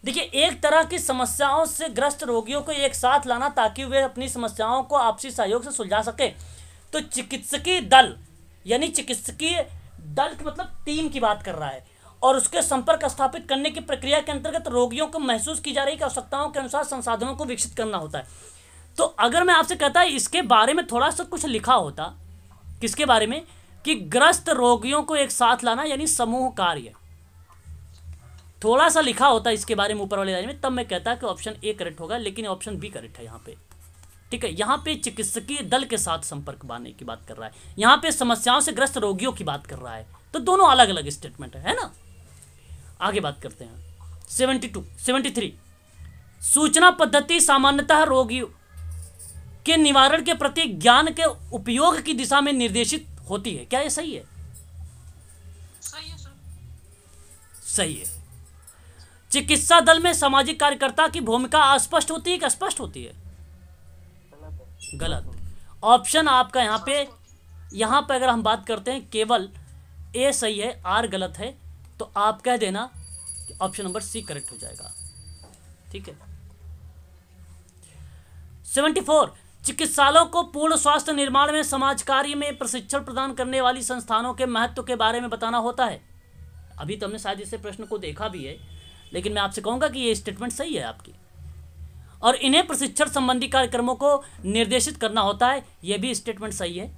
देखिए एक तरह की समस्याओं से ग्रस्त रोगियों को एक साथ लाना ताकि वे अपनी समस्याओं को आपसी सहयोग से सुलझा सके। तो चिकित्सकीय दल यानी चिकित्सकीय दल की मतलब टीम की बात कर रहा है, और उसके संपर्क स्थापित करने की प्रक्रिया के अंतर्गत रोगियों को महसूस की जा रही आवश्यकताओं के अनुसार संसाधनों को विकसित करना होता है। तो अगर मैं आपसे कहता इसके बारे में थोड़ा सा कुछ लिखा होता, किसके बारे में, कि ग्रस्त रोगियों को एक साथ लाना यानी समूह कार्य, थोड़ा सा लिखा होता इसके बारे में ऊपर वाले लाइन में, तब मैं कहता कि ऑप्शन ए करेक्ट होगा, लेकिन ऑप्शन बी करेक्ट है यहाँ पे, ठीक है। यहाँ पे चिकित्सकीय दल के साथ संपर्क बनाने की बात कर रहा है, यहाँ पे समस्याओं से ग्रस्त रोगियों की बात कर रहा है, तो दोनों अलग अलग स्टेटमेंट है ना। आगे बात करते हैं 73, सूचना पद्धति सामान्यतः रोगियों के निवारण के प्रति ज्ञान के उपयोग की दिशा में निर्देशित होती है। क्या ये सही है? सही है सर। सही है। चिकित्सा दल में सामाजिक कार्यकर्ता की भूमिका अस्पष्ट होती है कि स्पष्ट होती है? गलत। ऑप्शन आपका यहाँ पे अगर हम बात करते हैं केवल ए सही है, आर गलत है, तो आप कह देना ऑप्शन नंबर सी करेक्ट हो जाएगा, ठीक है। 74, चिकित्सालयों को पूर्ण स्वास्थ्य निर्माण में समाज कार्य में प्रशिक्षण प्रदान करने वाली संस्थानों के महत्व के बारे में बताना होता है। अभी तो हमने शायद इसे प्रश्न को देखा भी है, लेकिन मैं आपसे कहूंगा कि ये स्टेटमेंट सही है आपकी, और इन्हें प्रशिक्षण संबंधी कार्यक्रमों को निर्देशित करना होता है, यह भी स्टेटमेंट सही है।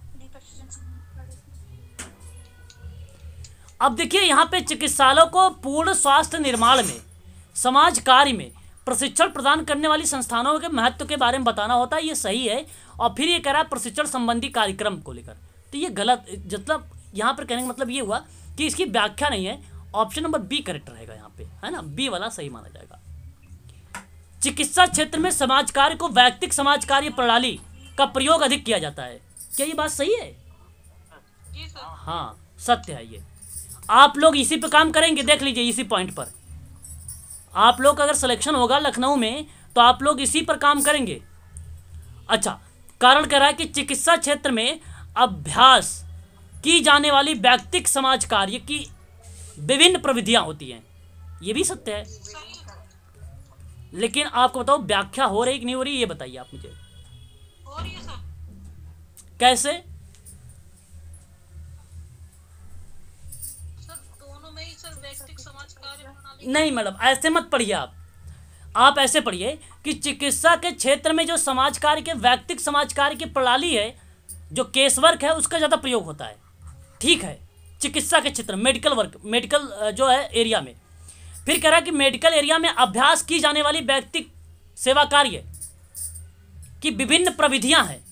अब देखिए यहाँ पे चिकित्सालयों को पूर्ण स्वास्थ्य निर्माण में समाज कार्य में प्रशिक्षण प्रदान करने वाली संस्थानों के महत्व के बारे में बताना होता है, ये सही है। और फिर ये कह रहा है प्रशिक्षण संबंधी कार्यक्रम को लेकर, तो ये गलत, मतलब यहाँ पर कहने का मतलब ये हुआ कि इसकी व्याख्या नहीं है। ऑप्शन नंबर बी करेक्ट रहेगा यहाँ पे, है ना, बी वाला सही माना जाएगा। चिकित्सा क्षेत्र में समाज कार्य को वैयक्तिक समाज कार्य प्रणाली का प्रयोग अधिक किया जाता है। क्या ये बात सही है? जी सर। हाँ, सत्य है ये। आप लोग इसी पे काम करेंगे, देख लीजिए इसी पॉइंट पर आप लोग अगर सिलेक्शन होगा लखनऊ में तो आप लोग इसी पर काम करेंगे। अच्छा, कारण कह रहा है कि चिकित्सा क्षेत्र में अभ्यास की जाने वाली वैयक्तिक समाज कार्य की विभिन्न प्रविधियां होती हैं, ये भी सत्य है। लेकिन आपको बताओ व्याख्या हो रही कि नहीं हो रही, ये बताइए आप मुझे। हो रही है सर। कैसे? सर दोनों में ही सर वैयक्तिक समाज कार्य प्रणाली। नहीं मैडम, ऐसे मत पढ़िए आप। आप ऐसे पढ़िए कि चिकित्सा के क्षेत्र में जो समाज कार्य के वैयक्तिक समाज कार्य की प्रणाली है, जो केस वर्क है, उसका ज़्यादा प्रयोग होता है। ठीक है, चिकित्सा के क्षेत्र मेडिकल वर्क, मेडिकल जो है एरिया में। फिर कह रहा है कि मेडिकल एरिया में अभ्यास की जाने वाली वैयक्तिक सेवा कार्य की विभिन्न प्रविधियां हैं,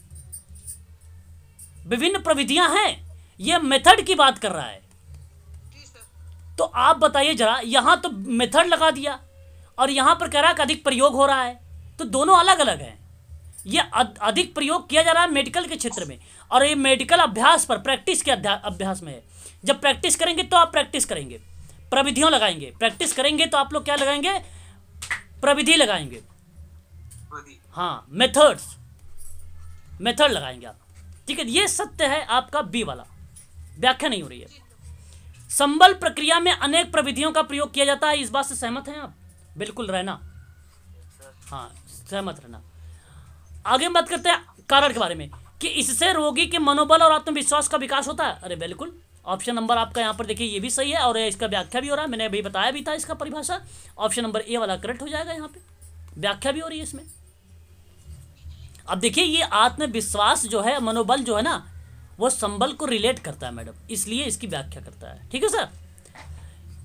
विभिन्न प्रविधियां हैं, ये मेथड की बात कर रहा है। तो आप बताइए जरा, यहां तो मेथड लगा दिया और यहां पर कह रहा है कि अधिक प्रयोग हो रहा है, तो दोनों अलग अलग हैं। ये अधिक प्रयोग किया जा रहा है मेडिकल के क्षेत्र में, और ये मेडिकल अभ्यास पर, प्रैक्टिस के अभ्यास में है। जब प्रैक्टिस करेंगे तो आप प्रैक्टिस करेंगे, प्रविधियों लगाएंगे। प्रैक्टिस करेंगे तो आप लोग क्या लगाएंगे? प्रविधि लगाएंगे। हाँ, मेथड लगाएंगे आप। ठीक है, ये सत्य है आपका बी वाला, व्याख्या नहीं हो रही है। संबल प्रक्रिया में अनेक प्रविधियों का प्रयोग किया जाता है, इस बात से सहमत हैं आप? बिल्कुल रहना, हाँ सहमत रहना। आगे बात करते हैं कारण के बारे में कि इससे रोगी के मनोबल और आत्मविश्वास का विकास होता है। अरे बिल्कुल, ऑप्शन नंबर आपका यहाँ पर देखिए, ये भी सही है और इसका व्याख्या भी हो रहा है। मैंने अभी बताया भी था इसका परिभाषा। ऑप्शन नंबर ए वाला करेक्ट हो जाएगा, यहाँ पे व्याख्या भी हो रही है इसमें। अब देखिए, ये आत्मविश्वास जो है, मनोबल जो है ना, वो संबल को रिलेट करता है मैडम, इसलिए इसकी व्याख्या करता है। ठीक है सर।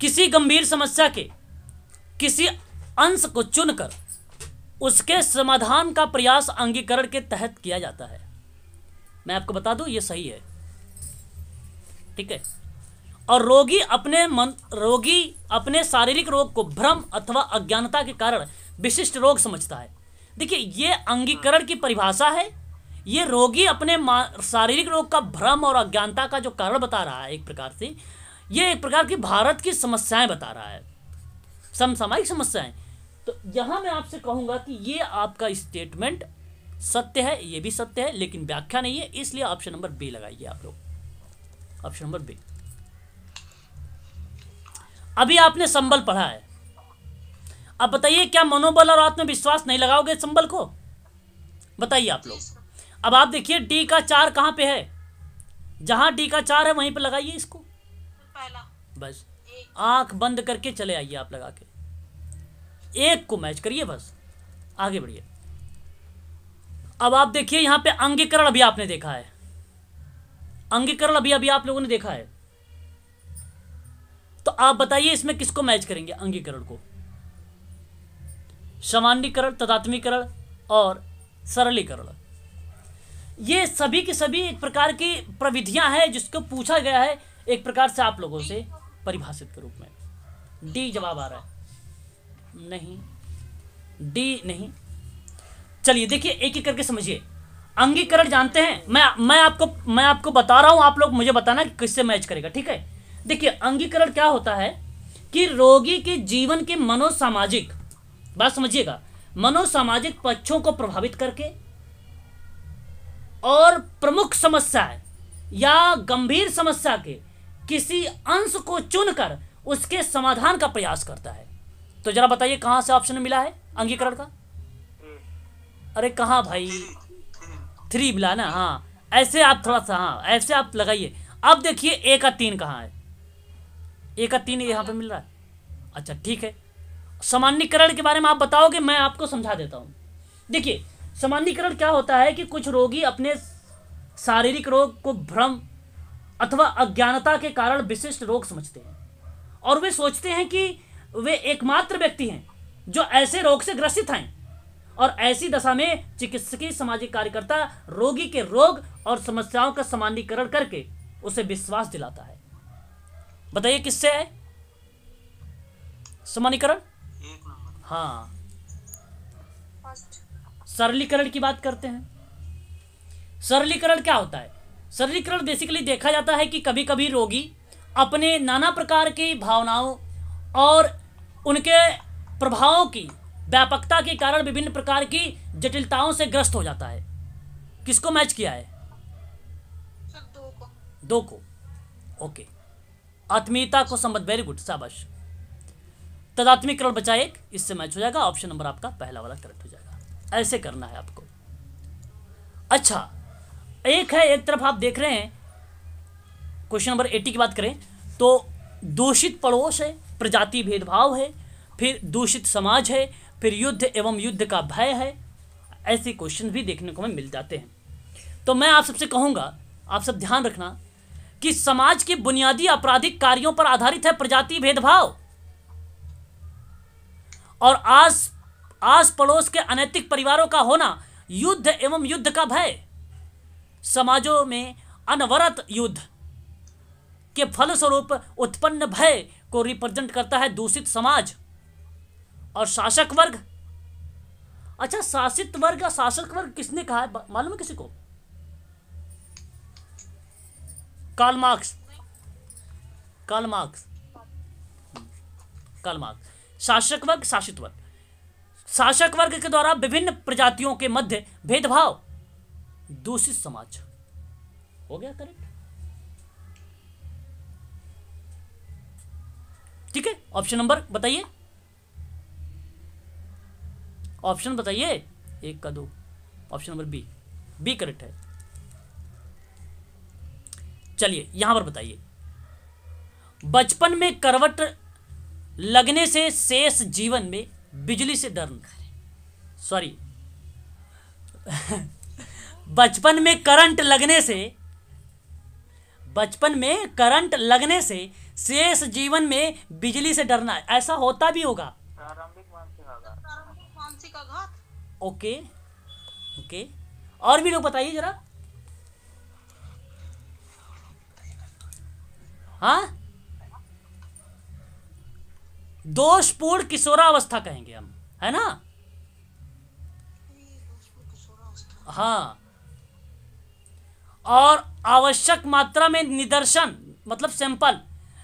किसी गंभीर समस्या के किसी अंश को चुनकर उसके समाधान का प्रयास अंगीकरण के तहत किया जाता है। मैं आपको बता दूं, ये सही है। ठीक है। और रोगी अपने शारीरिक रोग को भ्रम अथवा अज्ञानता के कारण विशिष्ट रोग समझता है। देखिए, ये अंगीकरण की परिभाषा है। ये रोगी अपने शारीरिक रोग का भ्रम और अज्ञानता का जो कारण बता रहा है, एक प्रकार से ये एक प्रकार की भारत की समस्याएं बता रहा है, समसामयिक समस्याएं। तो यहां मैं आपसे कहूंगा कि ये आपका स्टेटमेंट सत्य है, ये भी सत्य है, लेकिन व्याख्या नहीं है, इसलिए ऑप्शन नंबर बी लगाइए आप लोग, ऑप्शन नंबर बी। अभी आपने संबल पढ़ा है, अब बताइए क्या मनोबल और आत्मविश्वास नहीं लगाओगे संबल को? बताइए आप लोग। अब आप देखिए डी का 4 कहां पे है, जहां डी का 4 है वहीं पे लगाइए इसको, पहला बस आंख बंद करके चले आइए आप, लगा के एक को मैच करिए, बस आगे बढ़िए। अब आप देखिए यहां पे अंगीकरण अभी आपने देखा है, अंगीकरण अभी आप लोगों ने देखा है, तो आप बताइए इसमें किसको मैच करेंगे? अंगीकरण को, सामान्यीकरण, तदात्मीकरण और सरलीकरण। ये सभी की सभी एक प्रकार की प्रविधियां हैं जिसको पूछा गया है एक प्रकार से आप लोगों से परिभाषित के रूप में। डी जवाब आ रहा है, नहीं डी नहीं। चलिए देखिए एक एक करके समझिए। अंगीकरण जानते हैं, मैं आपको बता रहा हूं, आप लोग मुझे बताना कि किससे मैच करेगा। ठीक है, देखिए अंगीकरण क्या होता है कि रोगी के जीवन के मनोसामाजिक, बात समझिएगा, मनोसामाजिक पक्षों को प्रभावित करके और प्रमुख समस्या या गंभीर समस्या के किसी अंश को चुनकर उसके समाधान का प्रयास करता है। तो जरा बताइए कहां से ऑप्शन मिला है अंगीकरण का? अरे कहां भाई, 3 मिला ना, हाँ ऐसे आप थोड़ा सा, हाँ ऐसे आप लगाइए। अब देखिए ए का 3 कहां है? ए का 3 यहां पे मिल रहा है। अच्छा ठीक है, सामान्यीकरण के बारे में आप बताओगे, मैं आपको समझा देता हूं। देखिए सामान्यीकरण क्या होता है कि कुछ रोगी अपने शारीरिक रोग को भ्रम अथवा अज्ञानता के कारण विशिष्ट रोग समझते हैं और वे सोचते हैं कि वे एकमात्र व्यक्ति हैं जो ऐसे रोग से ग्रसित हैं, और ऐसी दशा में चिकित्सकीय सामाजिक कार्यकर्ता रोगी के रोग और समस्याओं का सामान्यीकरण करके उसे विश्वास दिलाता है। बताइए किससे है सामान्यीकरण? हाँ, सरलीकरण की बात करते हैं। सरलीकरण क्या होता है? सरलीकरण बेसिकली देखा जाता है कि कभी कभी रोगी अपने नाना प्रकार की भावनाओं और उनके प्रभावों की व्यापकता के कारण विभिन्न प्रकार की जटिलताओं से ग्रस्त हो जाता है। किसको मैच किया है? दो को। ओके, आत्मीयता को संबंध, वेरी गुड, शाबाश। तदात्मीकरण बचा एक, इससे मैच हो जाएगा। ऑप्शन नंबर आपका पहला वाला करेक्ट हो जाएगा। ऐसे करना है आपको। अच्छा, एक है, एक तरफ आप देख रहे हैं क्वेश्चन नंबर 80 की बात करें तो दूषित पड़ोस है, प्रजाति भेदभाव है, फिर दूषित समाज है, फिर युद्ध एवं युद्ध का भय है। ऐसे क्वेश्चन भी देखने को हमें मिल जाते हैं। तो मैं आप सबसे कहूँगा, आप सब ध्यान रखना कि समाज के बुनियादी आपराधिक कार्यों पर आधारित है प्रजाति भेदभाव और आस पड़ोस के अनैतिक परिवारों का होना, युद्ध एवं युद्ध का भय। समाजों में अनवरत युद्ध के फलस्वरूप उत्पन्न भय को रिप्रेजेंट करता है दूषित समाज और शासक वर्ग। अच्छा, शासित वर्ग या शासक वर्ग किसने कहा है, मालूम है किसी को? Karl Marx. शासक वर्ग, शासित वर्ग। शासक वर्ग के द्वारा विभिन्न प्रजातियों के मध्य भेदभाव, दूषित समाज। हो गया करेक्ट? ठीक है, ऑप्शन नंबर बताइए, ऑप्शन बताइए, 1 का 2। ऑप्शन नंबर बी करेक्ट है। चलिए यहां पर बताइए, बचपन में करवट लगने से शेष जीवन में बिजली से डरना, सॉरी बचपन में करंट लगने से शेष जीवन में बिजली से डरना, ऐसा होता भी होगा। प्रारंभिक मानसिक आघात। ओके, और भी लोग बताइए जरा। हाँ, दोषपूर्ण किशोरावस्था कहेंगे हम, है ना? हाँ, और आवश्यक मात्रा में निदर्शन मतलब सैंपल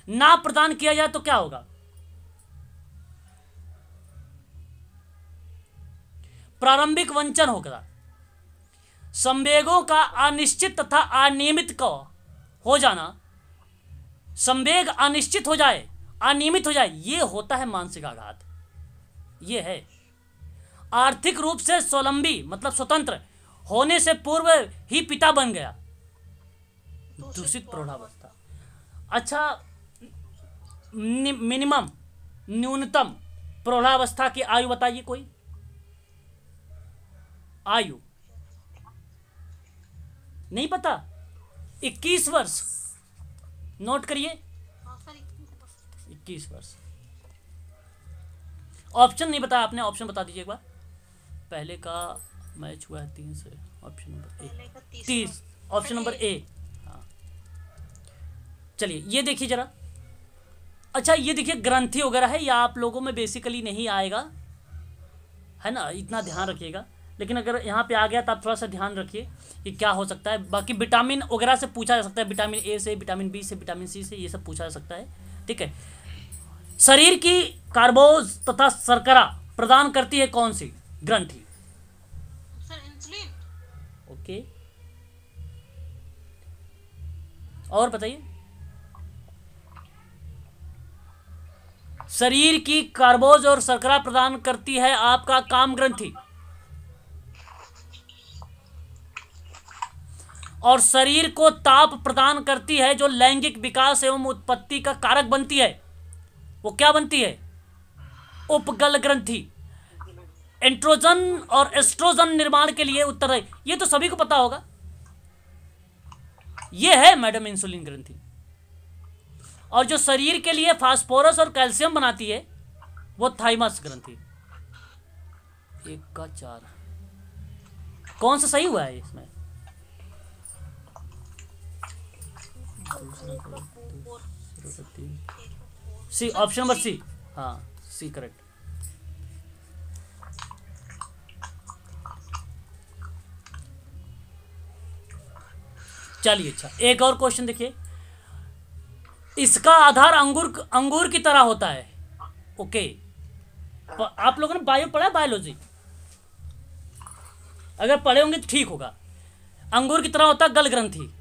ना प्रदान किया जाए तो क्या होगा? प्रारंभिक वंचन होगा। संवेगों का अनिश्चित तथा अनियमित का हो जाना, संवेग अनिश्चित हो जाए, अनियमित हो जाए, ये होता है मानसिक आघात। ये है आर्थिक रूप से स्वावलंबी मतलब स्वतंत्र होने से पूर्व ही पिता बन गया, दूषित प्रौढ़ावस्था। अच्छा, मिनिमम न्यूनतम प्रौढ़ावस्था की आयु बताइए कोई। आयु नहीं पता? 21 वर्ष, नोट करिए, 21 वर्ष। ऑप्शन नहीं बताया आपने, ऑप्शन बता दीजिए एक बार। पहले का मैच हुआ है 3 से, option number A 30, option number A. हाँ, चलिए ये देखिए जरा। अच्छा, ये देखिए ग्रंथि वगैरह है, या आप लोगों में बेसिकली नहीं आएगा, है ना, इतना ध्यान रखिएगा। लेकिन अगर यहाँ पे आ गया तो आप थोड़ा सा ध्यान रखिए कि क्या हो सकता है। बाकी विटामिन वगैरह से पूछा जा सकता है, विटामिन ए से, विटामिन बी से, विटामिन सी से, ये सब पूछा जा सकता है। ठीक है, शरीर की कार्बोज तथा शर्करा प्रदान करती है कौन सी ग्रंथि? Sir insulin. ओके, और बताइए। शरीर की कार्बोज और शर्करा प्रदान करती है आपका काम ग्रंथि, और शरीर को ताप प्रदान करती है जो लैंगिक विकास एवं उत्पत्ति का कारक बनती है। वो क्या बनती है? उपगल ग्रंथि। एंड्रोजन और एस्ट्रोजन निर्माण के लिए उत्तरदायी, ये तो सभी को पता होगा। ये है मैडम इंसुलिन ग्रंथि। और जो शरीर के लिए फास्फोरस और कैल्शियम बनाती है वो थाइमस ग्रंथि। 1 का 4, कौन सा सही हुआ है इसमें? सी, ऑप्शन नंबर सी। हाँ, सी करेक्ट। चलिए, अच्छा एक और क्वेश्चन देखिए। इसका आधार अंगूर की तरह होता है। ओके, आप लोगों ने बायो पढ़ा, बायोलॉजी अगर पढ़े होंगे तो ठीक होगा। अंगूर की तरह होता है गल ग्रंथि,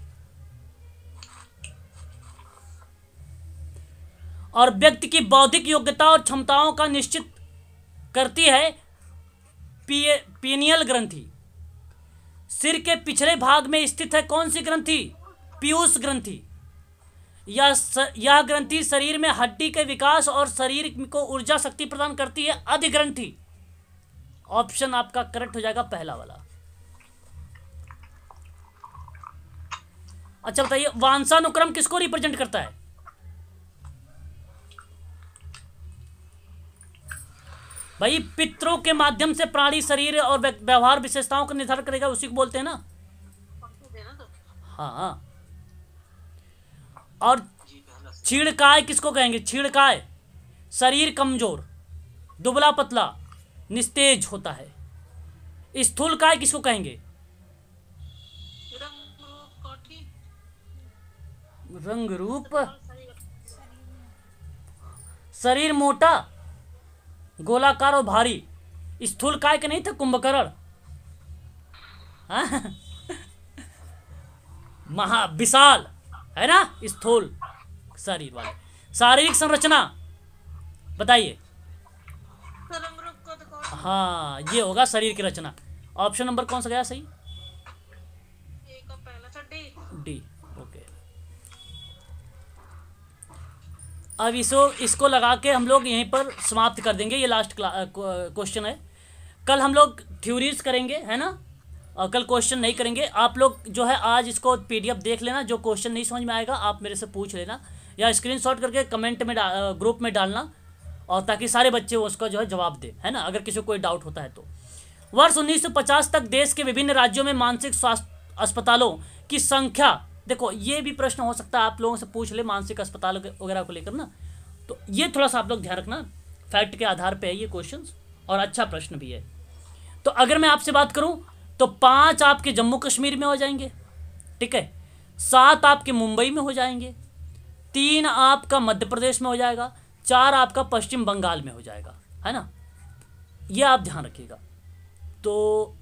और व्यक्ति की बौद्धिक योग्यता और क्षमताओं का निश्चित करती है पीनियल ग्रंथि। सिर के पिछले भाग में स्थित है कौन सी ग्रंथि? पीयूष ग्रंथि। यह ग्रंथि शरीर में हड्डी के विकास और शरीर को ऊर्जा शक्ति प्रदान करती है। अधिग्रंथि। ऑप्शन आपका करेक्ट हो जाएगा पहला वाला। अच्छा बताइए, वंशानुक्रम किसको रिप्रेजेंट करता है? भाई पितरों के माध्यम से प्राणी शरीर और व्यवहार विशेषताओं का निर्धारण करेगा, उसी को बोलते हैं ना। हाँ। और छीड़काय किसको कहेंगे? छीड़काय शरीर कमजोर, दुबला पतला, निस्तेज होता है। स्थूलकाय किसको कहेंगे? रंग रूप, शरीर मोटा, गोलाकार और भारी। स्थूलकाय के नहीं थे कुंभकर्ण? हाँ? महा विशाल है ना, स्थूल शरीर वाले। शारीरिक संरचना बताइए। हाँ, ये होगा शरीर की रचना। ऑप्शन नंबर कौन सा गया सही? डी। ओके, अब इसको लगा के हम लोग यहीं पर समाप्त कर देंगे। ये लास्ट क्वेश्चन है। कल हम लोग थ्योरीज करेंगे, है ना, और कल क्वेश्चन नहीं करेंगे। आप लोग जो है आज इसको पीडीएफ देख लेना। जो क्वेश्चन नहीं समझ में आएगा आप मेरे से पूछ लेना, या स्क्रीनशॉट करके कमेंट में ग्रुप में डालना, और ताकि सारे बच्चे उसका जो है जवाब दें, है ना, अगर किसी को कोई डाउट होता है तो। वर्ष 1950 तक देश के विभिन्न राज्यों में मानसिक स्वास्थ्य अस्पतालों की संख्या, देखो ये भी प्रश्न हो सकता है, आप लोगों से पूछ ले मानसिक अस्पताल वगैरह को लेकर ना, तो ये थोड़ा सा आप लोग ध्यान रखना। फैक्ट के आधार पे है ये क्वेश्चन, और अच्छा प्रश्न भी है। तो अगर मैं आपसे बात करूं तो 5 आपके जम्मू कश्मीर में हो जाएंगे, ठीक है, 7 आपके मुंबई में हो जाएंगे, 3 आपका मध्य प्रदेश में हो जाएगा, 4 आपका पश्चिम बंगाल में हो जाएगा, है ना। ये आप ध्यान रखिएगा। तो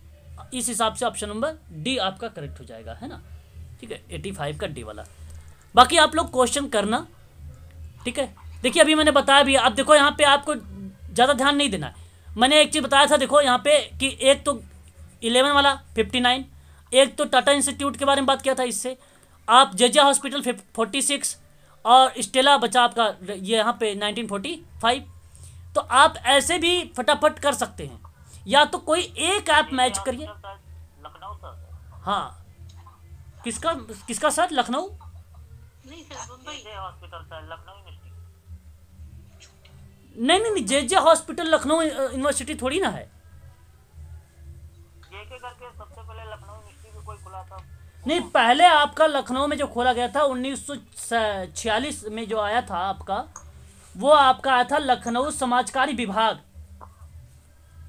इस हिसाब से ऑप्शन नंबर डी आपका करेक्ट हो जाएगा, है ना, ठीक है, 85 का डी वाला। बाकी आप लोग क्वेश्चन करना, ठीक है। देखिए अभी मैंने बताया भी, अब देखो यहाँ पे आपको ज़्यादा ध्यान नहीं देना है। मैंने एक चीज़ बताया था, देखो यहाँ पे कि एक तो 11 वाला 59, एक तो टाटा इंस्टीट्यूट के बारे में बात किया था, इससे आप जे हॉस्पिटल 46, और स्टेला बचा आपका ये यहाँ पे 1945। तो आप ऐसे भी फटाफट कर सकते हैं, या तो कोई एक ऐप मैच करिए। लखनऊ सर। हाँ, किसका सर? लखनऊ नहीं sir, Mumbai hospital sir, Lucknow university. नहीं, जे हॉस्पिटल लखनऊ यूनिवर्सिटी थोड़ी ना है। जेके करके सबसे पहले लखनऊ यूनिवर्सिटी में कोई खुला था। नहीं, पहले आपका लखनऊ में जो खोला गया था 1946 में जो आया था आपका, वो आपका आया था लखनऊ समाजकारी विभाग,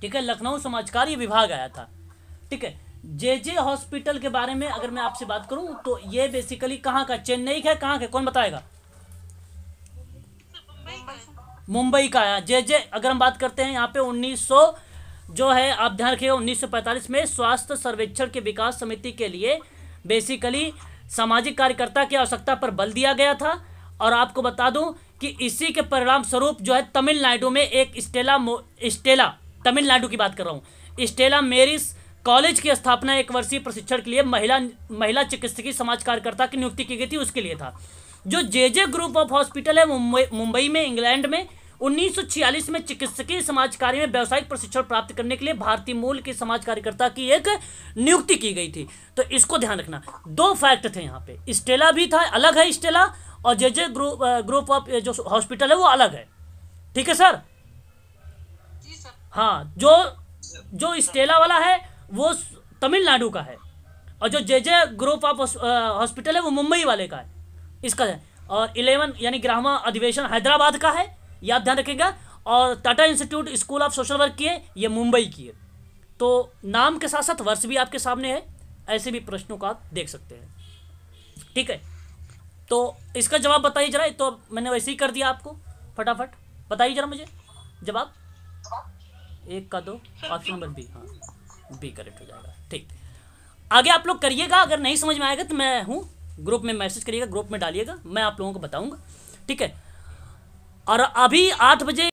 ठीक है, लखनऊ समाजकारी विभाग आया था, ठीक है। जे हॉस्पिटल के बारे में अगर मैं आपसे बात करूं तो ये बेसिकली कहाँ का? चेन्नई का है, कहाँ का, कौन बताएगा? मुंबई का आया जे। अगर हम बात करते हैं यहाँ पे 1900 जो है, आप ध्यान रखिएगा, 1945 में स्वास्थ्य सर्वेक्षण के विकास समिति के लिए बेसिकली सामाजिक कार्यकर्ता की आवश्यकता पर बल दिया गया था। और आपको बता दूं कि इसी के परिणाम स्वरूप जो है तमिलनाडु में एक स्टेला तमिलनाडु की बात कर रहा हूँ, स्टेला मेरिस कॉलेज की स्थापना 1 वर्षीय प्रशिक्षण के लिए महिला चिकित्सकीय समाज कार्यकर्ता की नियुक्ति की गई थी, उसके लिए था। जो जे ग्रुप ऑफ हॉस्पिटल है मुंबई में, इंग्लैंड में 1946 में चिकित्सकीय समाज कार्य में व्यावसायिक प्रशिक्षण प्राप्त करने के लिए भारतीय मूल के समाज कार्यकर्ता की एक नियुक्ति की गई थी। तो इसको ध्यान रखना। 2 फैक्ट थे यहाँ पे, स्टेला भी था, अलग है स्टेला, और जे ग्रुप ऑफ जो हॉस्पिटल है वो अलग है, ठीक है सर। जी सर। हाँ, जो स्टेला वाला है वो तमिलनाडु का है, और जो जे ग्रुप ऑफ हॉस्पिटल है वो मुंबई वाले का है, इसका है। और 11 यानी ग्रामा अधिवेशन हैदराबाद का है, ये आप ध्यान रखिएगा। और Tata institute school of social work की है, ये मुंबई की है। तो नाम के साथ साथ वर्ष भी आपके सामने है, ऐसे भी प्रश्नों को आप देख सकते हैं, ठीक है। तो इसका जवाब बताइए जरा। तो मैंने वैसे ही कर दिया आपको, फटाफट बताइए जरा मुझे जवाब। 1 का 2, ऑप्शन नंबर बी, हाँ बी करेक्ट हो जाएगा, ठीक। आगे आप लोग करिएगा, अगर नहीं समझ में आएगा तो मैं हूँ, ग्रुप में मैसेज करिएगा, ग्रुप में डालिएगा, मैं आप लोगों को बताऊंगा, ठीक है। और अभी 8 बजे